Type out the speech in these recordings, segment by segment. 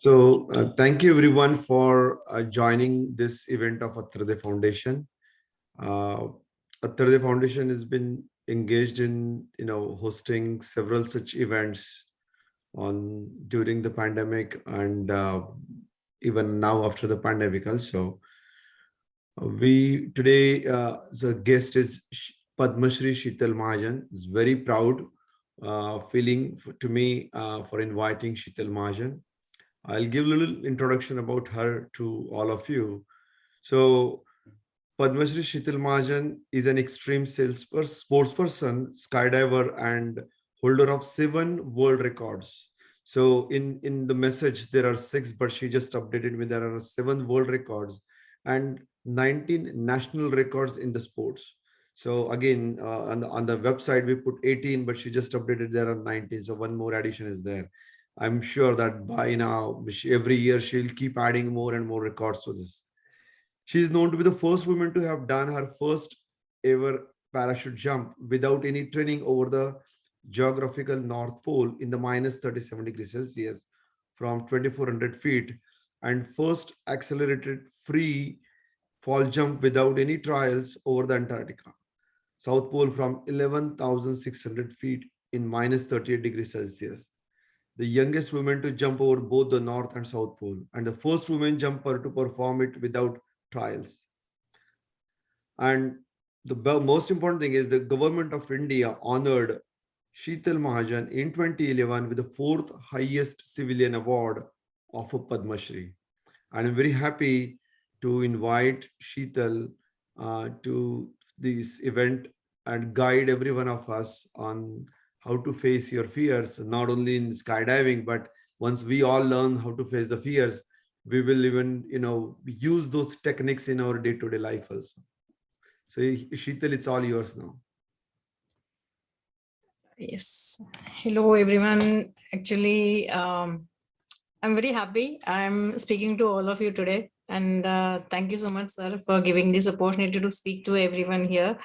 Thank you everyone for joining this event of Attarde Foundation. Uh, Attarde Foundation has been engaged in, hosting several such events on during the pandemic and even now after the pandemic also. We today the guest is Padma Shri Shital Mahajan. Is very proud feeling to me for inviting Shital Mahajan. I'll give a little introduction about her to all of you. So, Padma Shri Shital Mahajan is an extreme sports person, skydiver, and holder of 7 world records. So, in the message, there are 6, but she just updated me. There are 7 world records and 19 national records in the sports. So again, on the website we put 18, but she just updated there are 19. So one more addition is there. I'm sure that by now, every year she'll keep adding more and more records to this. She is known to be the first woman to have done her first ever parachute jump without any training over the geographical North Pole in the minus 37 degrees Celsius from 2,400 feet, and first accelerated free fall jump without any trials over the Antarctica South Pole from 11,600 feet in minus 38 degrees Celsius, the youngest woman to jump over both the North and South Pole, and the first woman jumper to perform it without trials. And the most important thing is the government of India honored Shital Mahajan in 2011 with the 4th highest civilian award of a Padma Shri. And I'm very happy to invite Shital to this event and guide every one of us on how to face your fears, not only in skydiving, but once we all learn how to face the fears, we will even, use those techniques in our day-to-day life also. So Shital, it's all yours now. Yes. Hello, everyone. Actually, I'm very happy. I'm speaking to all of you today. And thank you so much, sir, for giving this opportunity to speak to everyone here.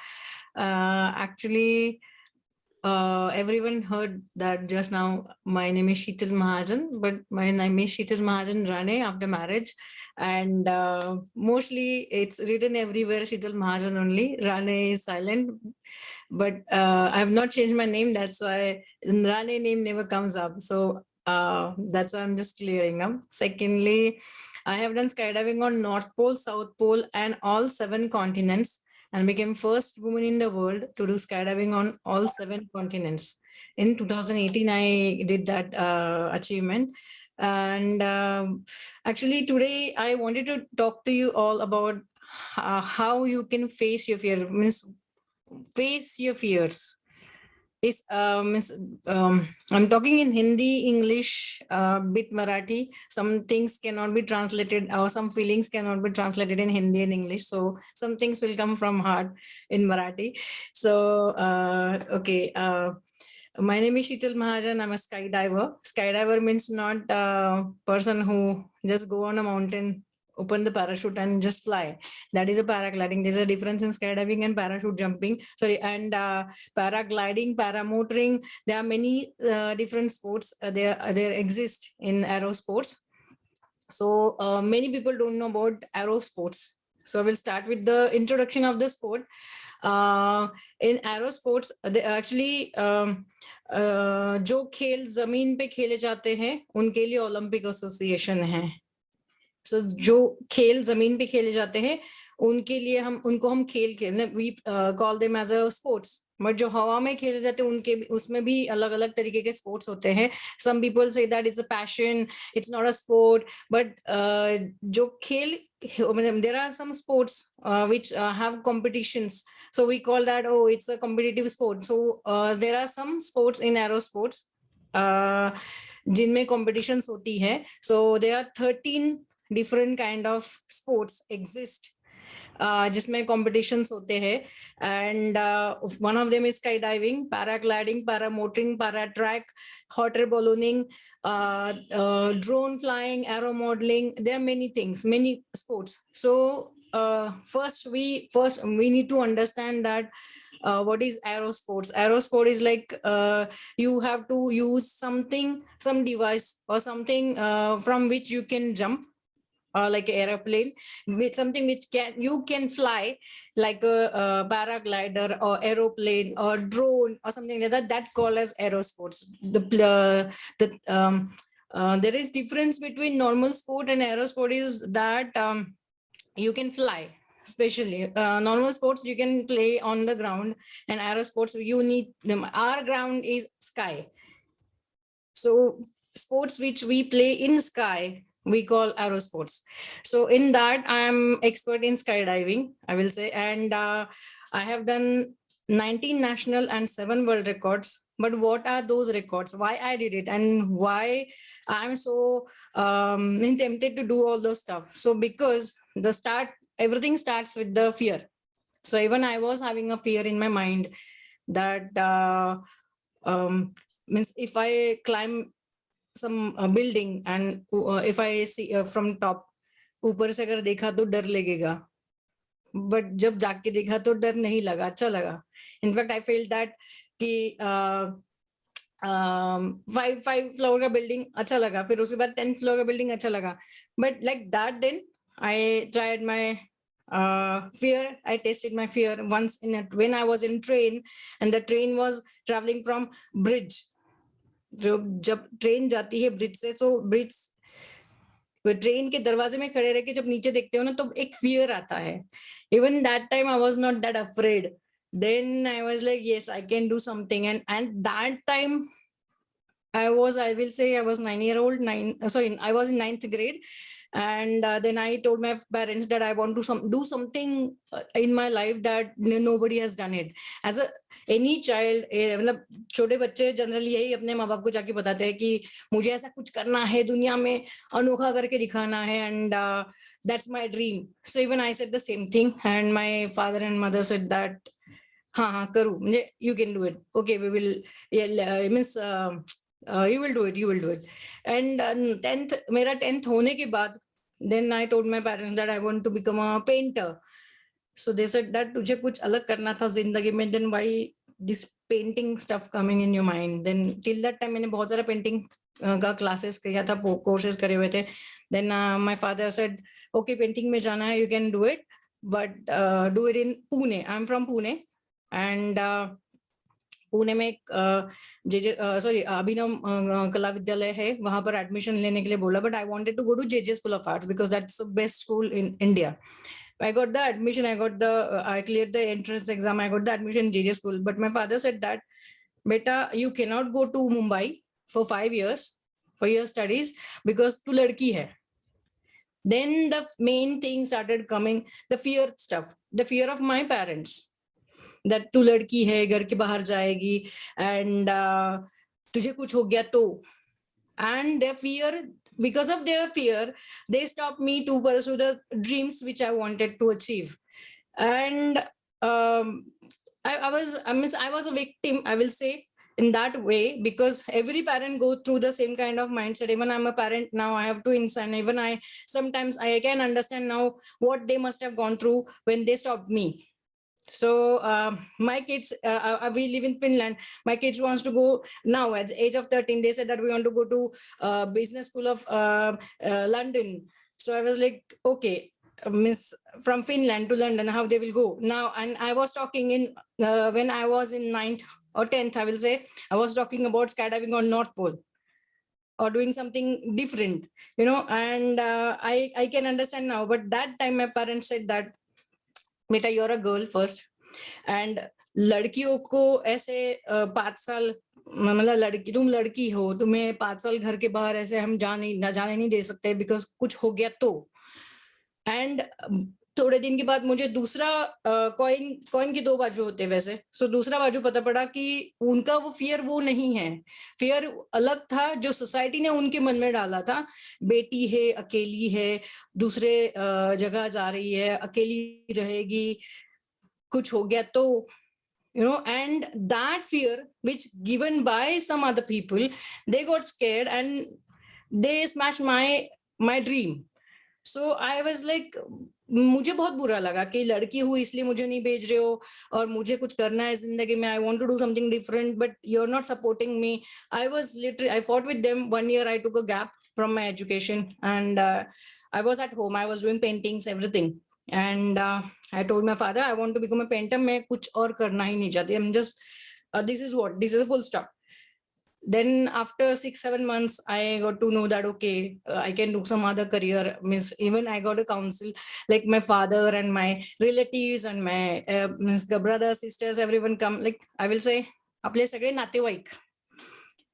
Actually, everyone heard that just now. My name is Shital Mahajan, but my name is Shital Mahajan Rane after marriage. And mostly it's written everywhere Shital Mahajan only. Rane is silent. But I have not changed my name. That's why Rane name never comes up. So that's why I'm just clearing up. Secondly, I have done skydiving on North Pole, South Pole, and all 7 continents, and became first woman in the world to do skydiving on all 7 continents. In 2018, I did that achievement. And actually, today I wanted to talk to you all about how you can face your fear. Means face your fears. I'm talking in Hindi, English, bit Marathi. Some things cannot be translated, or some feelings cannot be translated in Hindi and English. So some things will come from heart in Marathi. So okay. My name is Shital Mahajan. I'm a skydiver. Skydiver means not a person who just go on a mountain, open the parachute and just fly. That is a paragliding. There's a difference in skydiving and parachute jumping. Sorry, and paragliding, paramotoring. There are many different sports. There exist in aerosports. So many people don't know about aerosports. So I will start with the introduction of the sport. In aerosports, actually जो खेल जमीन पे खेले जाते हैं उनके लिए Olympic association है. So जो खेल जमीन पे खेले जाते हैं उनके लिए उनको हम खेल खेलने we call them as a sports. But जो हवा में खेले जाते हैं उनके उसमें भी अलग अलग तरीके के स्पोर्ट्स होते हैं. Some people say that it's a passion, it's not a sport. But जो खेल, there are some sports which have competitions. So we call that, oh, it's a competitive sport. So there are some sports in aerosports जिनमें competitions होती है. So there are 13 different kind of sports exist जिसमें competitions होते हैं. And one of them is skydiving, paragliding, paramotoring, paratrack, hot air ballooning, drone flying, aero modeling. There are many things, many sports. So first we need to understand that what is aerosports? Aerosport is like you have to use something, some device or something from which you can jump, like an airplane, with something which you can fly, like a paraglider or aeroplane or drone or something like that. That called as aerosports. There is difference between normal sport and aerosport is that you can fly. Especially normal sports you can play on the ground, and aerosports you need them. Our ground is sky, so sports which we play in sky we call aerosports. So in that I'm expert in skydiving, I will say, and I have done 19 national and 7 world records. But what are those records, why I did it, and why I'm so tempted to do all those stuff? So because everything starts with the fear. So even I was having a fear in my mind that means if I climb some building and if I see from top, ऊपर से अगर देखा तो डर लगेगा, but जब जाके देखा तो डर नहीं लगा, अच्छा लगा. इनफैक्ट आई फील दैट कि 5 फ्लोर का बिल्डिंग अच्छा लगा, फिर उसके बाद 10th फ्लोर का बिल्डिंग अच्छा लगा. But like that then I tried my fear. I tasted my fear once when I was in train, and the train was traveling from bridge. जब ट्रेन जाती है ब्रिज से, तो ब्रिज ट्रेन के दरवाजे में खड़े रह के जब नीचे देखते हो ना, तो एक फियर आता है. Even that time I was not that afraid. Then I was like, yes, I can do something. And that time I will say I was 9-year-old, I was in 9th grade. And then I told my parents that I want to do something in my life that nobody has done it. As any child, मतलब छोटे बच्चे generally यही अपने माँ बाप को जाके बताते हैं कि मुझे ऐसा कुछ करना है दुनिया में, अनोखा करके दिखाना है, and that's my dream. So even I said the same thing, and my father and mother said that हाँ करूँ, मुझे you can do it, okay, we will, yeah, means you will do it. And 10th मेरा 10th होने के बाद, then I told my parents that I want to become a painter. So they said that तुझे कुछ अलग करना था जिंदगी में, then why this painting stuff coming in your mind? Then till that time मैंने बहुत सारा painting का classes किया था, courses करे हुए थे. Then my father said, okay, painting में जाना है, you can do it, but do it in Pune. I'm from Pune, and Pune में एक अभिनव कला विद्यालय है, वहां पर एडमिशन लेने के लिए बोला. But I wanted to go to JJ school of arts because that's the best school in India. I got the admission, I cleared the entrance exam, I got the admission in JJ school. But my father said that, beta, you cannot go to Mumbai for 5 years for your studies because tu ladki hai. Then the main thing started coming, the fear stuff, the fear of my parents, that तू लड़की है, घर के बाहर जाएगी, and तुझे कुछ हो गया तो. And their fear, because of their fear, they stopped me to pursue the dreams which I wanted to achieve. And I was a victim, I will say, in that way, because every parent go through the same kind of mindset. Even I'm a parent now, I have twins, and even sometimes I can understand now what they must have gone through when they stopped me. So my kids, we live in Finland. My kids wants to go now at the age of 13. They said that we want to go to business school of London. So I was like, okay, miss, from Finland to London, how they will go now? And I was talking in when I was in 9th or 10th, I will say, I was talking about skydiving on North Pole or doing something different, and I can understand now. But that time my parents said that, बेटा, you're a girl first, and लड़कियों को ऐसे 5 साल, मतलब तुम लड़की हो, तुम्हें 5 साल घर के बाहर ऐसे हम जाने नहीं दे सकते बिकॉज कुछ हो गया तो. एंड थोड़े दिन के बाद मुझे दूसरा कॉइन की 2 बाजू होते वैसे. सो दूसरा बाजू पता पड़ा कि उनका वो फियर वो नहीं है. फियर अलग था जो सोसाइटी ने उनके मन में डाला था. बेटी है, अकेली है, दूसरे जगह जा रही है, अकेली रहेगी, कुछ हो गया तो, and that fear which given by some other people, they got scared and they smashed my dream. So I was like, मुझे बहुत बुरा लगा कि लड़की हूँ इसलिए मुझे नहीं भेज रहे हो, और मुझे कुछ करना है जिंदगी में, I want to do something different but you are not supporting me. I was literally, I fought with them 1 year. I took a gap from my education, and I was at home. I was doing paintings, everything. And I told my father, I want to become a painter. मैं कुछ और करना ही नहीं चाहती. I'm just this is a full stop. Then after 6-7 months, I got to know that okay, I can do some other career. Means even I got a counsel, like my father and my relatives and my means the brothers, sisters, everyone come. Like I will say, आपले सगळे नातेवाईक.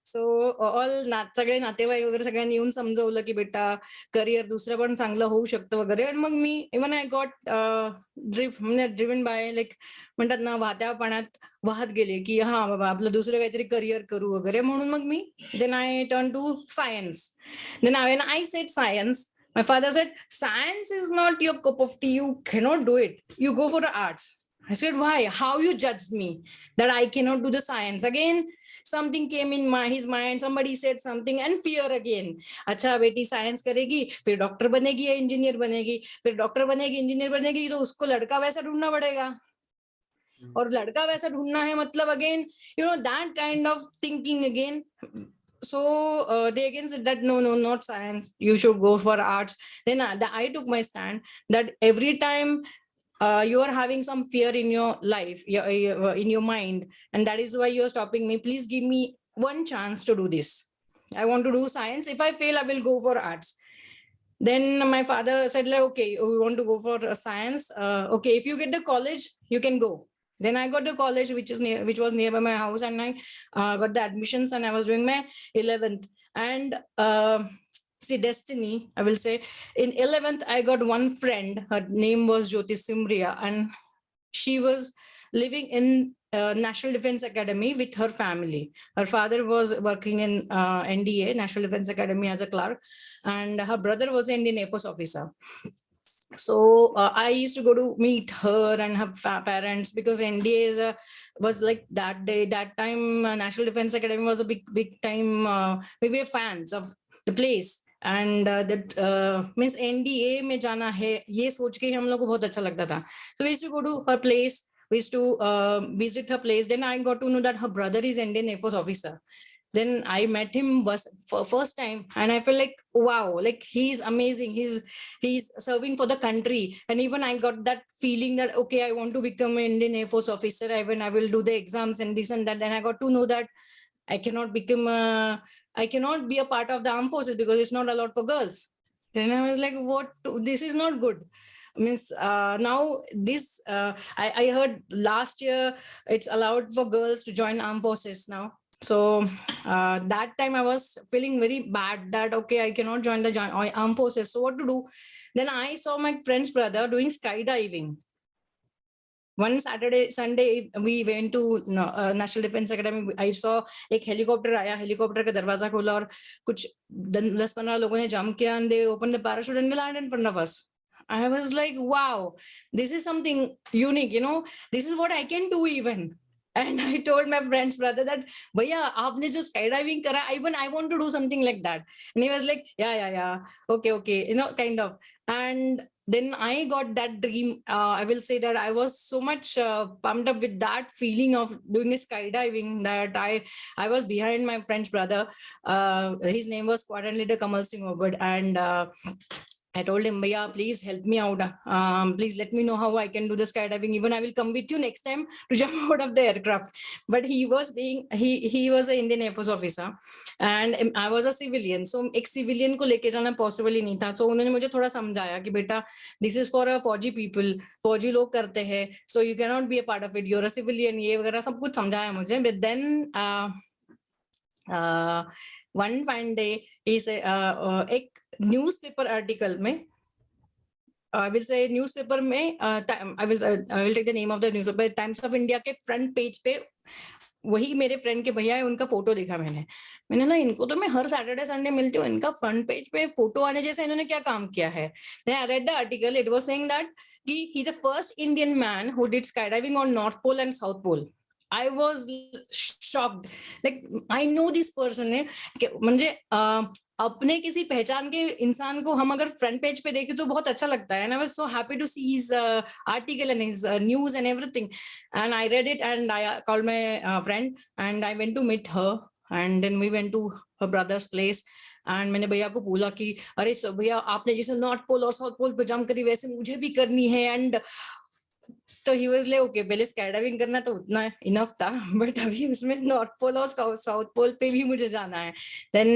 So all सगळे नातेवाईक वगैरे सगळ्यांनी येऊन समजवलं की बेटा करिअर दुसरं पण चांगलं होऊ शकतं वगैरे. आणि मग मी even I got driven by like म्हणतात ना, वाहत्या पाण्यात वाहत गेले की हा बाबा आपलं दुसरं काहीतरी करिअर करू वगैरे. म्हणून मग मी then I turn to science. Then when I said science, my father said, science is not your cup of tea, you cannot do it, you go for the arts. I said, why? How you judged me that I cannot do the science? Again something came in his mind, somebody said something, and fear again. अच्छा बेटी science करेगी फिर doctor बनेगी या engineer बनेगी, फिर doctor बनेगी engineer बनेगी तो उसको लड़का वैसा ढूंढना पड़ेगा, और लड़का वैसा ढूंढना है मतलब again you know that kind of thinking again. So they again said that no, not science, you should go for arts. Then I took my stand that every time you are having some fear in your life, in your mind, and that is why you are stopping me. Please give me one chance to do this. I want to do science. If I fail, I will go for arts. Then my father said like, okay, we want to go for science. Okay, if you get the college, you can go. Then I got the college which was nearby my house, and I got the admissions, and I was doing my 11th. And see, destiny, I will say, in 11th I got one friend, her name was Jyoti Simria, and she was living in National Defense Academy with her family. Her father was working in NDA, National Defense Academy, as a clerk, and her brother was an Indian Air Force officer. So I used to go to meet her and her parents, because NDA was like that day, that time National Defense Academy was a big time. We were fans of the place, and that means NDA में जाना है ये सोच के हम लोग को बहुत अच्छा लगता था. So we used to go to her place, we used to visit her place. Then I got to know that her brother is Indian Air Force officer. Then I met him for first time, and I felt like wow, like he's amazing, he's serving for the country. And even I got that feeling that okay, I want to become an Indian Air Force officer. I will do the exams and this and that. And I got to know that I cannot be a part of the armed forces because it's not allowed for girls. Then I was like, what? This is not good. Means now this I heard last year it's allowed for girls to join armed forces now. So that time I was feeling very bad that okay, I cannot join the armed forces. So what to do? Then I saw my friend's brother doing skydiving. One Sunday we went to National Defense Academy. I saw एक helicopter आया, helicopter का दरवाजा खोला और कुछ 10-15 लोगों ने jump किया, and they opened the parachute and they landed in front of us. I was like, wow, this is something unique, you know, this is what I can do even. And I told my friend's brother that, Bhaiya, aapne jo skydiving kara, even I want to do something like that. And he was like, yeah, okay, you know, kind of. And then I got that dream. I will say that I was so much pumped up with that feeling of doing skydiving that I was behind my French brother. His name was Squadron Leader Kamal Singh Obad, and I told him, Bhaiya, please help me out. Please let me know how I can do the skydiving. Even I will come with you next time to jump out of the aircraft. But he was an Indian Air Force officer, and I was a civilian. So एक civilian को लेके जाना possible ही नहीं था. So उन्होंने मुझे थोड़ा समझाया कि बेटा, this is for a fauji people. फौजी लोग करते हैं. So you cannot be a part of it. You're a civilian. ये वगैरह सब कुछ समझाया मुझे. But then one fine day, he said एक न्यूज़पेपर आर्टिकल में, I will say न्यूज़पेपर में, I will take the name of the newspaper, times of India के फ्रंट पेज पे वही मेरे फ्रेंड के भैया है, उनका फोटो देखा मैंने ना, इनको तो मैं हर सैटरडे संडे मिलती हूँ, इनका फ्रंट पेज पे फोटो आने जैसे इन्होंने क्या काम किया है. Then I read the article. It was saying that he's the first Indian man who did skydiving on North Pole and South Pole. I was shocked. Like I know this person है म्हणजे अपने किसी पहचान के इंसान को हम अगर फ्रंट पेज पे देखें तो बहुत अच्छा लगता है. And I was so happy to see his article and his news and everything. And I read it and I called my friend and I went to meet her. And then we went to her brother's place. And मैंने भैया को बोला कि अरे sir भैया आपने जैसे north pole और साउथ पोल पे जंप करी वैसे मुझे भी करनी है. एंड तो ही वाज लाइक ओके पहले स्काईडाइविंग करना तो उतना इनफ था, बट अभी उसमें नॉर्थ पोल और साउथ पोल पे भी मुझे जाना है. देन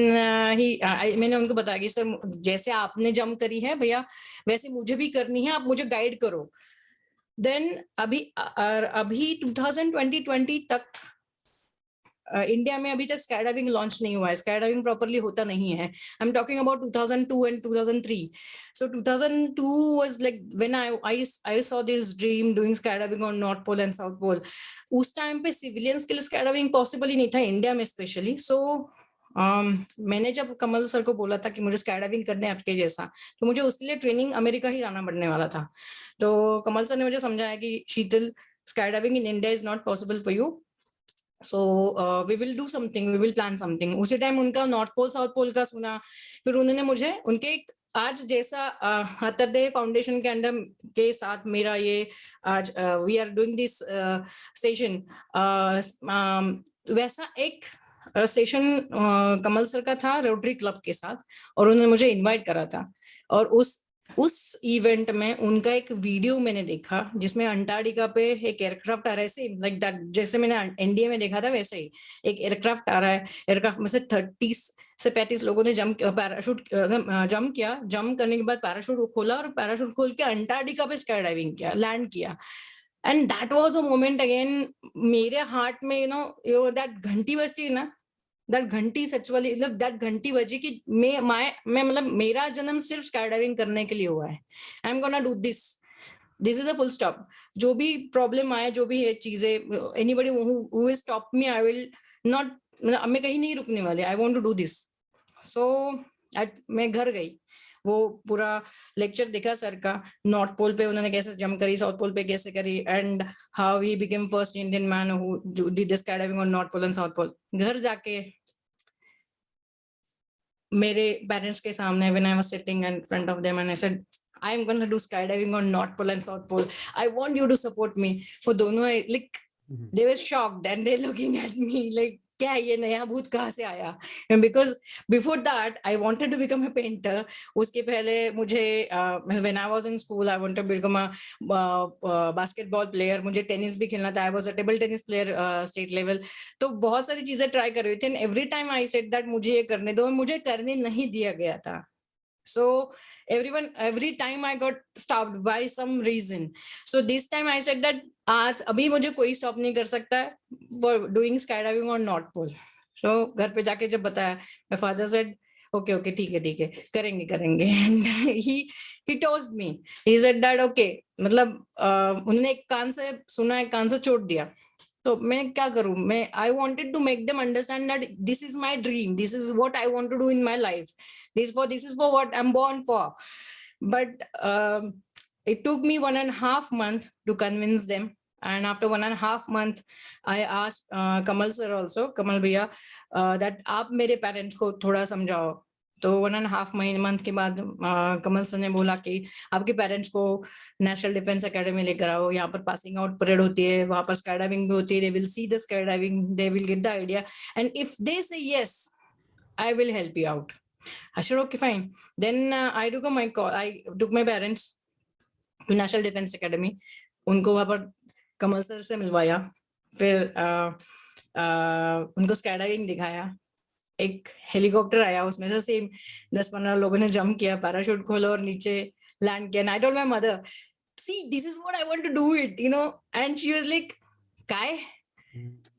मैंने उनको बताया कि सर जैसे आपने जंप करी है भैया वैसे मुझे भी करनी है, आप मुझे गाइड करो. देन अभी 2020 तक इंडिया में अभी तक स्काईडाइविंग लॉन्च नहीं हुआ है. स्काईडाइविंग प्रॉपर्ली होता नहीं है. I am talking about 2002 and 2003. So 2002 was like when I saw this dream doing skydiving on North Pole and South Pole. उस टाइम पे सिविलियंस के लिए स्काईडाइविंग पॉसिबल ही नहीं था इंडिया में स्पेशली. सो मैंने जब कमल सर को बोला था कि मुझे स्काईडाइविंग करने आपके जैसा, तो मुझे उसके लिए ट्रेनिंग अमेरिका ही जाना पड़ने वाला था. तो कमल सर ने मुझे समझाया कि शीतल skydiving in India is not possible for you. So we will do something, we will plan something. उसी टाइम उनका नॉर्थ पोल साउथ पोल का सुना. फिर उन्होंने मुझे उनके आज जैसा अतर्दे फाउंडेशन के अंडर के साथ मेरा ये आज we are doing this session, वैसा एक सेशन कमल सर का था रोटरी क्लब के साथ और उन्होंने मुझे इनवाइट करा था. और उस इवेंट में उनका एक वीडियो मैंने देखा जिसमें अंटार्कटिका पे एक एयरक्राफ्ट आ रहा है, सेम लाइक दैट जैसे मैंने एनडीए में देखा था वैसे ही एक एयरक्राफ्ट आ रहा है. एयरक्राफ्ट में से 30 से 35 लोगों ने पैराशूट जंप किया. जंप करने के बाद पैराशूट खोला और पैराशूट खोल के अंटार्कटिका पे स्काई डाइविंग किया, लैंड किया. And that was a moment again मेरे हार्ट में, यू नो दैट घंटी बजती है ना, दैट घंटी सच वाली, मतलब दैट घंटी बजी कि मैं मतलब मेरा जन्म सिर्फ स्काई डाइविंग करने के लिए हुआ है. I am gonna do this is a full stop. जो भी प्रॉब्लम आए, जो भी है चीजें, anybody who will stop me, I will not, मैं कहीं नहीं रुकने वाले. I want to do this. So मैं घर गई, वो पूरा लेक्चर देखा सर का, नॉर्थ पोल पे उन्होंने कैसे जंप करी, साउथ पोल पे कैसे करी, and how he became first Indian man who did sky diving on North Pole and South Pole. घर जाके मेरे पेरेंट्स के सामने when I was sitting in front of them and I said I'm going to do skydiving on North Pole and South Pole. I want you to support me. वो दोनों like they were shocked and they looking at me like क्या ये नया भूत कहाँ से आया. Because before that I wanted to become a painter. उसके पहले मुझे when I was in school I wanted to become a basketball player. मुझे टेनिस भी खेलना था. I was a table tennis player state level. तो बहुत सारी चीजें ट्राई कर रही थी. And every time I said that मुझे ये करने दो, मुझे करने नहीं दिया गया था. So every time I got stopped by some reason. So this time I said that आज अभी मुझे कोई स्टॉप नहीं कर सकता है for doing skydiving on North Pole. So घर पे जाके जब बताया, my father said okay ठीक है करेंगे. And he told me, he said that okay, मतलब उन्होंने एक कान से सुना, एक कान से छोड़ दिया. तो मैं क्या करूं, मैं I wanted to make them understand that this is my dream, this is what I want to do in my life, this is for what I'm born for. But it took me 1.5 months to convince them. And after 1.5 months, I asked Kamal sir also, Kamal भैया, that आप मेरे parents को थोड़ा समझाओ. तो 1.5 month के बाद कमल sir ने बोला कि आपके पेरेंट्स को नेशनल डिफेंस एकेडमी लेकर आओ, यहाँ पर पासिंग आउट परेड होती है, वहां पर स्काई डाइविंग भी होती है. They will see the sky diving, they will get the idea, and if they say yes I will help you out. I said okay fine. Then I took my parents to national defence academy. उनको वहां पर कमल sir से मिलवाया, फिर उनको sky diving दिखाया. एक helicopter आया, उसमें से सेम 10-15 लोगों ने जंप किया, पैराशूट खोला और नीचे लैंड किया. I told my mother, see this is what I want to do it, you know. And she was like, काय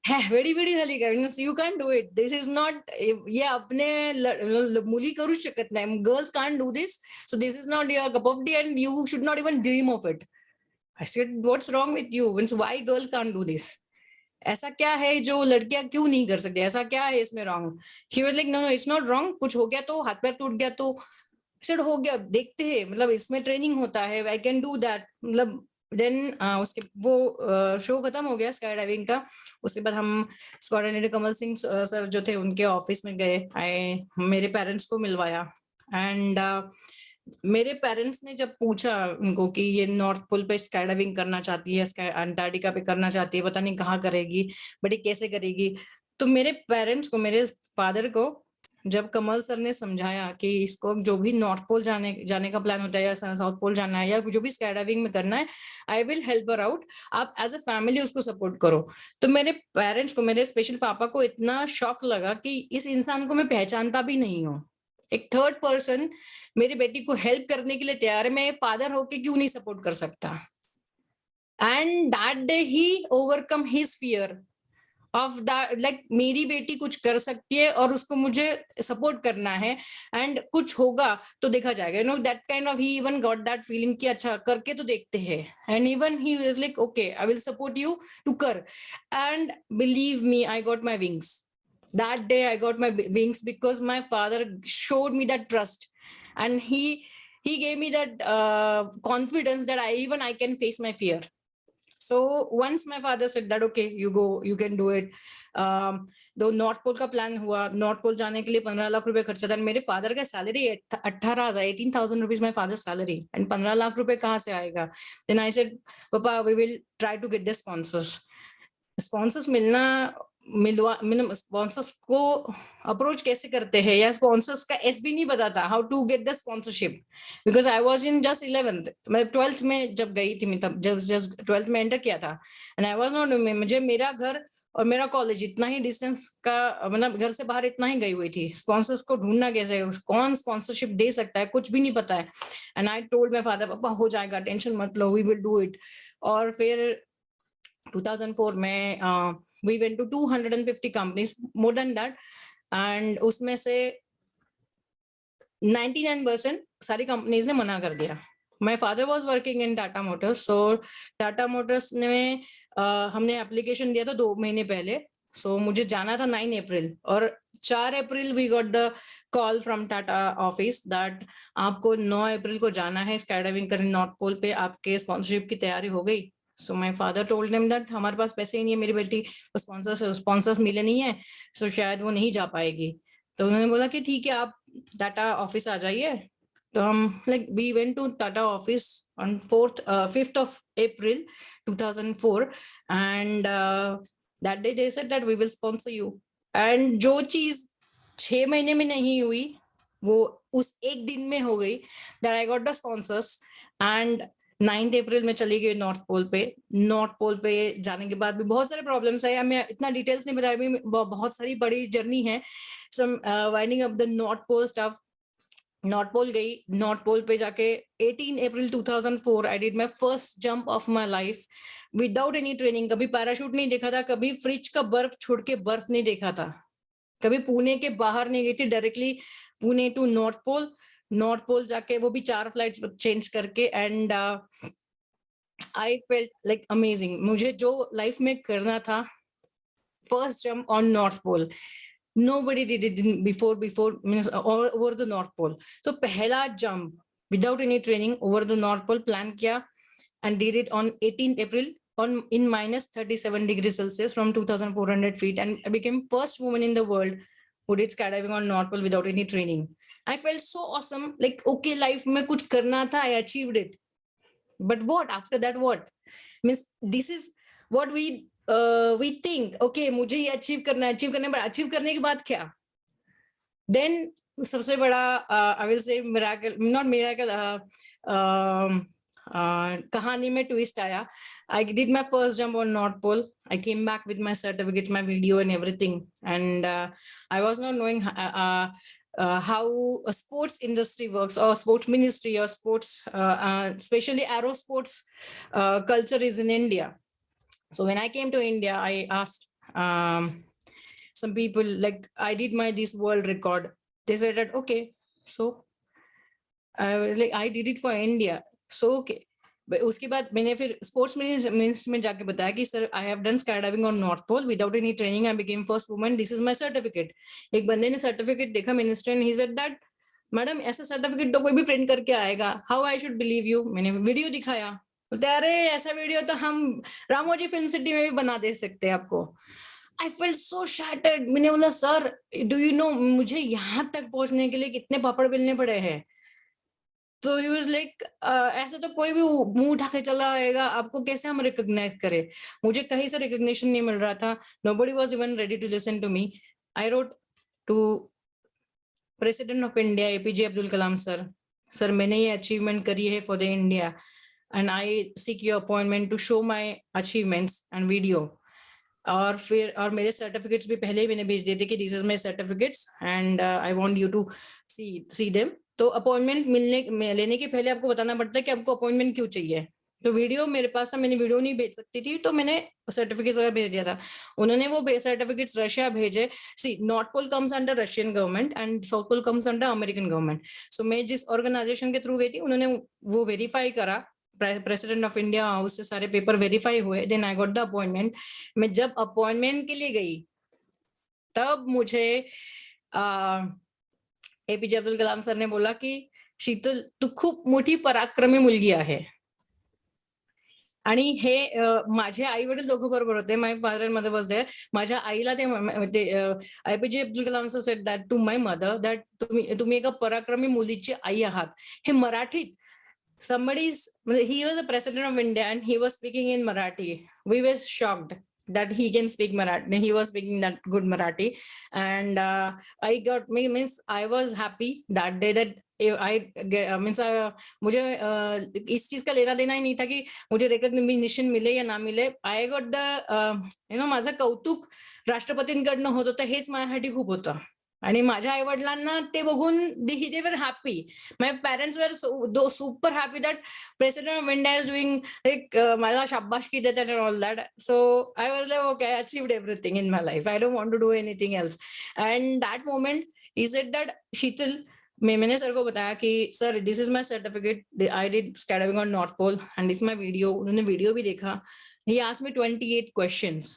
है वेडी वेडी झाली का, you can do it, this is not, ये अपने मुली करू शकत नाही, girls can do this, so this is not your cup of T and you should not even dream of it. I said what's wrong with you, means why girls can do this, ऐसा क्या है जो लड़कियां क्यों नहीं कर सकती, ऐसा क्या है इसमें wrong. She was like no it's not wrong, कुछ हो गया तो, हाथ पैर टूट गया तो, सेड हो गया देखते हैं, मतलब इसमें ट्रेनिंग होता है, आई कैन डू दैट. मतलब देन उसके वो शो खत्म हो गया स्काई डाइविंग का। उसके बाद हम कोऑर्डिनेटर कमल सिंह सर जो थे उनके ऑफिस में गए, मेरे पेरेंट्स को मिलवाया। एंड मेरे पेरेंट्स ने जब पूछा उनको कि ये नॉर्थ पोल पे स्काई डाइविंग करना चाहती है, स्काई अंटार्कटिका पे करना चाहती है, पता नहीं कहाँ करेगी, बट ये कैसे करेगी, तो मेरे पेरेंट्स को, मेरे फादर को जब कमल सर ने समझाया कि इसको जो भी नॉर्थ पोल जाने का प्लान होता है या साउथ पोल जाना है या जो भी स्काई डाइविंग में करना है, आई विल हेल्प हर आउट, आप एज अ फैमिली उसको सपोर्ट करो। तो मेरे पेरेंट्स को, मेरे स्पेशल पापा को इतना शॉक लगा कि इस इंसान को मैं पहचानता भी नहीं हूँ, एक थर्ड पर्सन मेरी बेटी को हेल्प करने के लिए तैयार है, मैं फादर होके क्यों नहीं सपोर्ट कर सकता। And that day he overcome his fear of that, like मेरी बेटी कुछ कर सकती है और उसको मुझे सपोर्ट करना है, एंड कुछ होगा तो देखा जाएगा, you know that kind of, he even got that feeling कि अच्छा करके तो देखते हैं। And even he was like okay I will support you to कर। And believe me, I got my wings that day, I got my wings because my father showed me that trust, and he gave me that confidence that I can face my fear. So once my father said that okay you go, you can do it, तो north pole का plan हुआ। North pole जाने के लिए 15 लाख रुपए खर्चा था। मेरे फादर का salary 18,000 rupees my father salary, and 15 lakh रुपए कहाँ से आएगा। Then I said papa we will try to get the sponsors sponsors को अप्रोच कैसे करते हैं, या स्पॉन्सर्स का एस भी नहीं पता था, how to get the sponsorship, because I was in just 11th, मैं 12th में जब गई थी, मैं तब जस्ट 12th में एंटर किया था। एंड आई वाज नॉट, मुझे मेरा घर और मेरा कॉलेज इतना ही डिस्टेंस का, मतलब घर से बाहर इतना ही गई हुई थी, स्पॉन्सर्स को ढूंढना कैसे, कौन स्पॉन्सरशिप दे सकता है, कुछ भी नहीं पता है। And I told my father पापा हो जाएगा, टेंशन मत लो, वी विल डू इट। और फिर 2004 में we went to 250 companies, more than that, and उसमें से 99% सारी कंपनीज ने मना कर दिया। My father was working in Tata Motors, so Tata Motors ने हमने एप्लीकेशन दिया था 2 महीने पहले, सो मुझे जाना था 9 अप्रैल, और 4 April we got the call from Tata office that आपको 9 अप्रैल को जाना है स्काई डाइविंग करने नॉर्थ पोल पे, आपके स्पॉन्सरशिप की तैयारी हो गई। So my father told him that हमारे पास पैसे ही नहीं है, मेरी बेटी को स्पॉन्सर्स मिले नहीं है, सो शायद वो नहीं जा पाएगी। तो उन्होंने बोला कि ठीक है आप टाटा ऑफिस आ जाइए। तो हम like we went to Tata office on 5th of April 2004, and that day they said that we will sponsor you, and जो चीज 6 महीने में नहीं हुई वो उस एक दिन में हो गई, that I got the sponsors, and 9th अप्रैल में चली गई नॉर्थ पोल पे। नॉर्थ पोल पे जाने के बाद भी बहुत सारे प्रॉब्लम्स है, मैं इतना डिटेल्स नहीं बता रही, बहुत सारी बड़ी जर्नी है, some winding up the North Pole stuff. North Pole गई, नॉर्थ पोल पे जाके 18 April 2004 I did my first jump of my life without any training. कभी पैराशूट नहीं देखा था, कभी फ्रिज का बर्फ छोड़ के बर्फ नहीं देखा था, कभी पुणे के बाहर नहीं गई थी, directly Pune to North Pole, North Pole जाके वो भी 4 फ्लाइट्स चेंज करके, and I felt like amazing. मुझे जो लाइफ में करना था, first jump on North Pole, nobody did it before means over the north pole, तो पहला jump without any training over the north pole plan किया and did it on 18th April on in minus 37 degrees Celsius from 2,400 feet, and I became first woman in the world who did skydiving on north pole without any training. I felt so awesome, like okay life में कुछ करना था, I achieved it, but what after that, what means this is what we think, okay मुझे ये achieve करना है, but achieve करने के बाद क्या। देन सबसे बड़ा I will say miracle, not miracle, कहानी में ट्विस्ट आया। I did my first jump on North Pole, I came back with my certificate, my video and everything, and I was not knowing how a sports industry works, or sports ministry, or sports especially aerosports culture is in India. So when I came to India, I asked some people, like I did my this world record. They said that okay, so I was like I did it for India, so okay. But उसके बाद मैंने फिर sports minister में जाके बताया कि sir I have done sky diving on North Pole without any training, I became first woman, this is my certificate. एक बंदे ने सर्टिफिकेट देखा minister, and he said that madam ऐसा सर्टिफिकेट तो कोई भी प्रिंट करके आएगा, how I should believe you. मैंने वीडियो दिखाया, बोलते अरे ऐसा वीडियो तो हम रामोजी फिल्म सिटी में भी बना दे सकते हैं आपको। I felt so shattered. मैंने बोला सर डू यू नो मुझे यहाँ तक पहुंचने के लिए कितने पापड़ बेलने पड़े हैं। तो ही वाज लाइक ऐसे तो कोई भी मुंह उठा के चला आएगा, आपको कैसे हम रिकॉग्नाइज करें। मुझे कहीं से रिकॉग्निशन नहीं मिल रहा था। Nobody was even ready to listen to me. I wrote to President of India APJ Abdul Kalam sir, sir मैंने ये अचीवमेंट करी है for the India and I seek your appointment to show my achievements and video. और फिर और मेरे certificates भी पहले ही मैंने भेज दिए थे कि this is my certificates and I want you to see them. तो अपॉइंटमेंट लेने के पहले आपको बताना पड़ता है कि आपको अपॉइंटमेंट क्यों चाहिए। तो वीडियो मेरे पास था, मैंने वीडियो नहीं भेज सकती थी, तो मैंने सर्टिफिकेट्स वगैरह भेज दिया था। उन्होंने वो सर्टिफिकेट्स रशिया भेजे। See North Pole comes under Russian government and South Pole comes under American government. So मैं जिस ऑर्गेनाइजेशन के थ्रू गई थी उन्होंने वो वेरीफाई करा, प्रेसिडेंट ऑफ इंडिया, उससे सारे पेपर वेरीफाई हुए, then I got the appointment. मैं जब अपॉइंटमेंट के लिए गई तब मुझे एपीजे अब्दुल कलाम सर ने बोला की शीतल तू खूप मोठी पराक्रमी मुलगी आहे। आणि हे माझे आई वडील दोघं बरोबर होते, my father and mother was there. माझ्या आईला ते APJ Abdul Kalam sir said that to my mother that तुम्ही एका पराक्रमी मुलीची आई आहात। हे मराठीत somebody's, he was the president of India and he was speaking in Marathi. We were shocked that he can speak Marathi. He was speaking that good Marathi. And means I was happy that day that I means मुझे इस चीज का लेना देना ही नहीं था कि मुझे रिकॉग्निशन मिले या ना मिले। आय गॉट द माझं कौतुक राष्ट्रपतींकडनं होत होतं, हेच माझ्यासाठी खूप होतं। आणि माझ्या आई वडिलांना ते बघून they were happy. My parents were super happy that president of India is doing like मला शाबासकी देतात and all that. So I was like okay I achieved everything in my life, I don't want to do anything else. And that moment he said that Sheetal, मैंने sir को बताया कि sir this is my certificate, I did skydiving on North Pole and this my video. उन्होंने video भी देखा। He asked me 28 questions.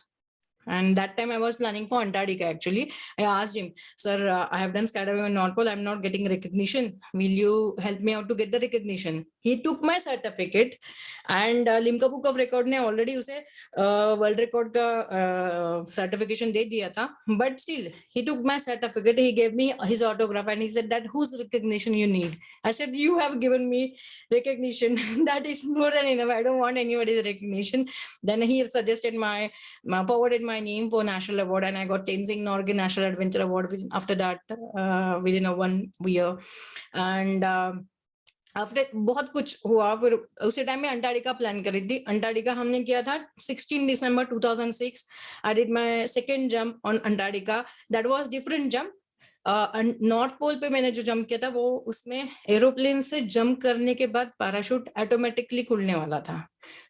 And that time I was planning for Antarctica actually. I asked him, sir, I have done skydiving on North Pole. I'm not getting recognition. Will you help me out to get the recognition? He took my certificate and Limca Book of Record ने already उसे world record का certification दे दिया था. But still, he took my certificate. He gave me his autograph and he said that whose recognition you need? I said, you have given me recognition. That is more than enough. I don't want anybody's recognition. Then he suggested forwarded my name for national award and I got Tenzing Norgay National Adventure Award after that within a 1 year. And after बहुत कुछ हुआ। फिर उसी time में Antarctica plan करी थी। Antarctica हमने किया था 16 दिसंबर 2006। I did my second jump on Antarctica. That was different jump. North Pole पे मैंने जो जंप किया था वो उसमें एरोप्लेन से जंप करने के बाद पैराशूट ऑटोमेटिकली खुलने वाला था।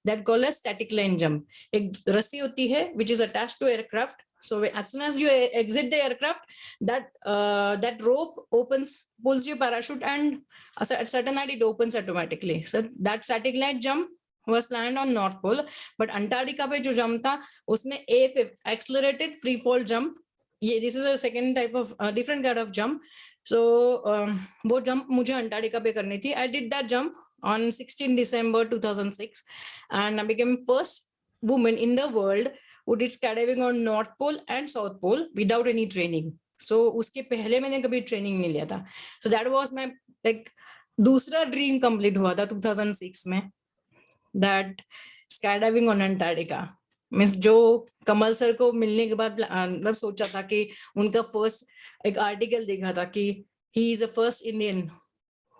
That called a static line jump. एक रस्सी होती है which is attached to aircraft. So as soon as you exit the aircraft, that rope pulls your parachute, and at certain height it opens automatically. So that static line jump was planned on North Pole, but Antarctica पे जो jump था उसमें accelerated free fall jump. This is a second type of different kind of jump. So वो jump मुझे Antarctica पे करनी थी. I did that jump on 16 December 2006 and I became first woman in the world who did skydiving on North Pole and South Pole without any training. So उसके पहले मैंने कभी training नहीं लिया था। So that was my like दूसरा dream complete हुआ था 2006 में, that skydiving on Antarctica. Means जो कमल सर को मिलने के बाद मतलब सोचा था कि उनका फर्स्ट एक आर्टिकल देखा था कि he is the first Indian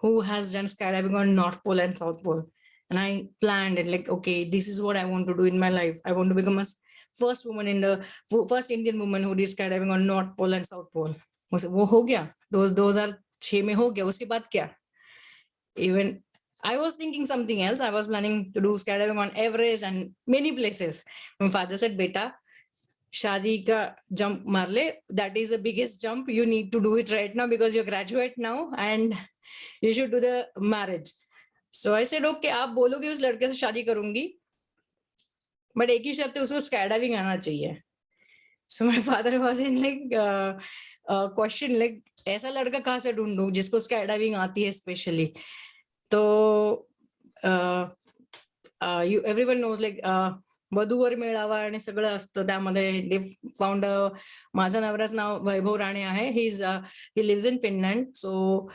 who has done skydiving on North Pole and South Pole. And I planned it like, okay, this is what I want to do in my life. I want to become a first woman in the first Indian woman who did skydiving on North Pole and South Pole. वो हो गया 2006 में हो गया। उसके बाद क्या, even I was thinking something else. I was planning to do skydiving on Everest and many places. My father said, beta शादी का jump मार ले, that is the biggest jump, you need to do it right now because you're graduate now and you should do the marriage. So I said, okay, आप बोलोगे उस लड़के से शादी करूंगी, बट एक ही शर्त है, उसको स्काईडाइविंग आना चाहिए। सो my father was in like question like ऐसा लड़का कहाँ से ढूंढूं जिसको स्काईडाइविंग आती है स्पेशली। तो एव्हरीवन नोज लाईक वधूवर मेळावा आणि सगळं असतं त्यामध्ये. दे फाउंड माझं नवऱ्याचं नाव वैभव राणे आहे. He lives in Finland. So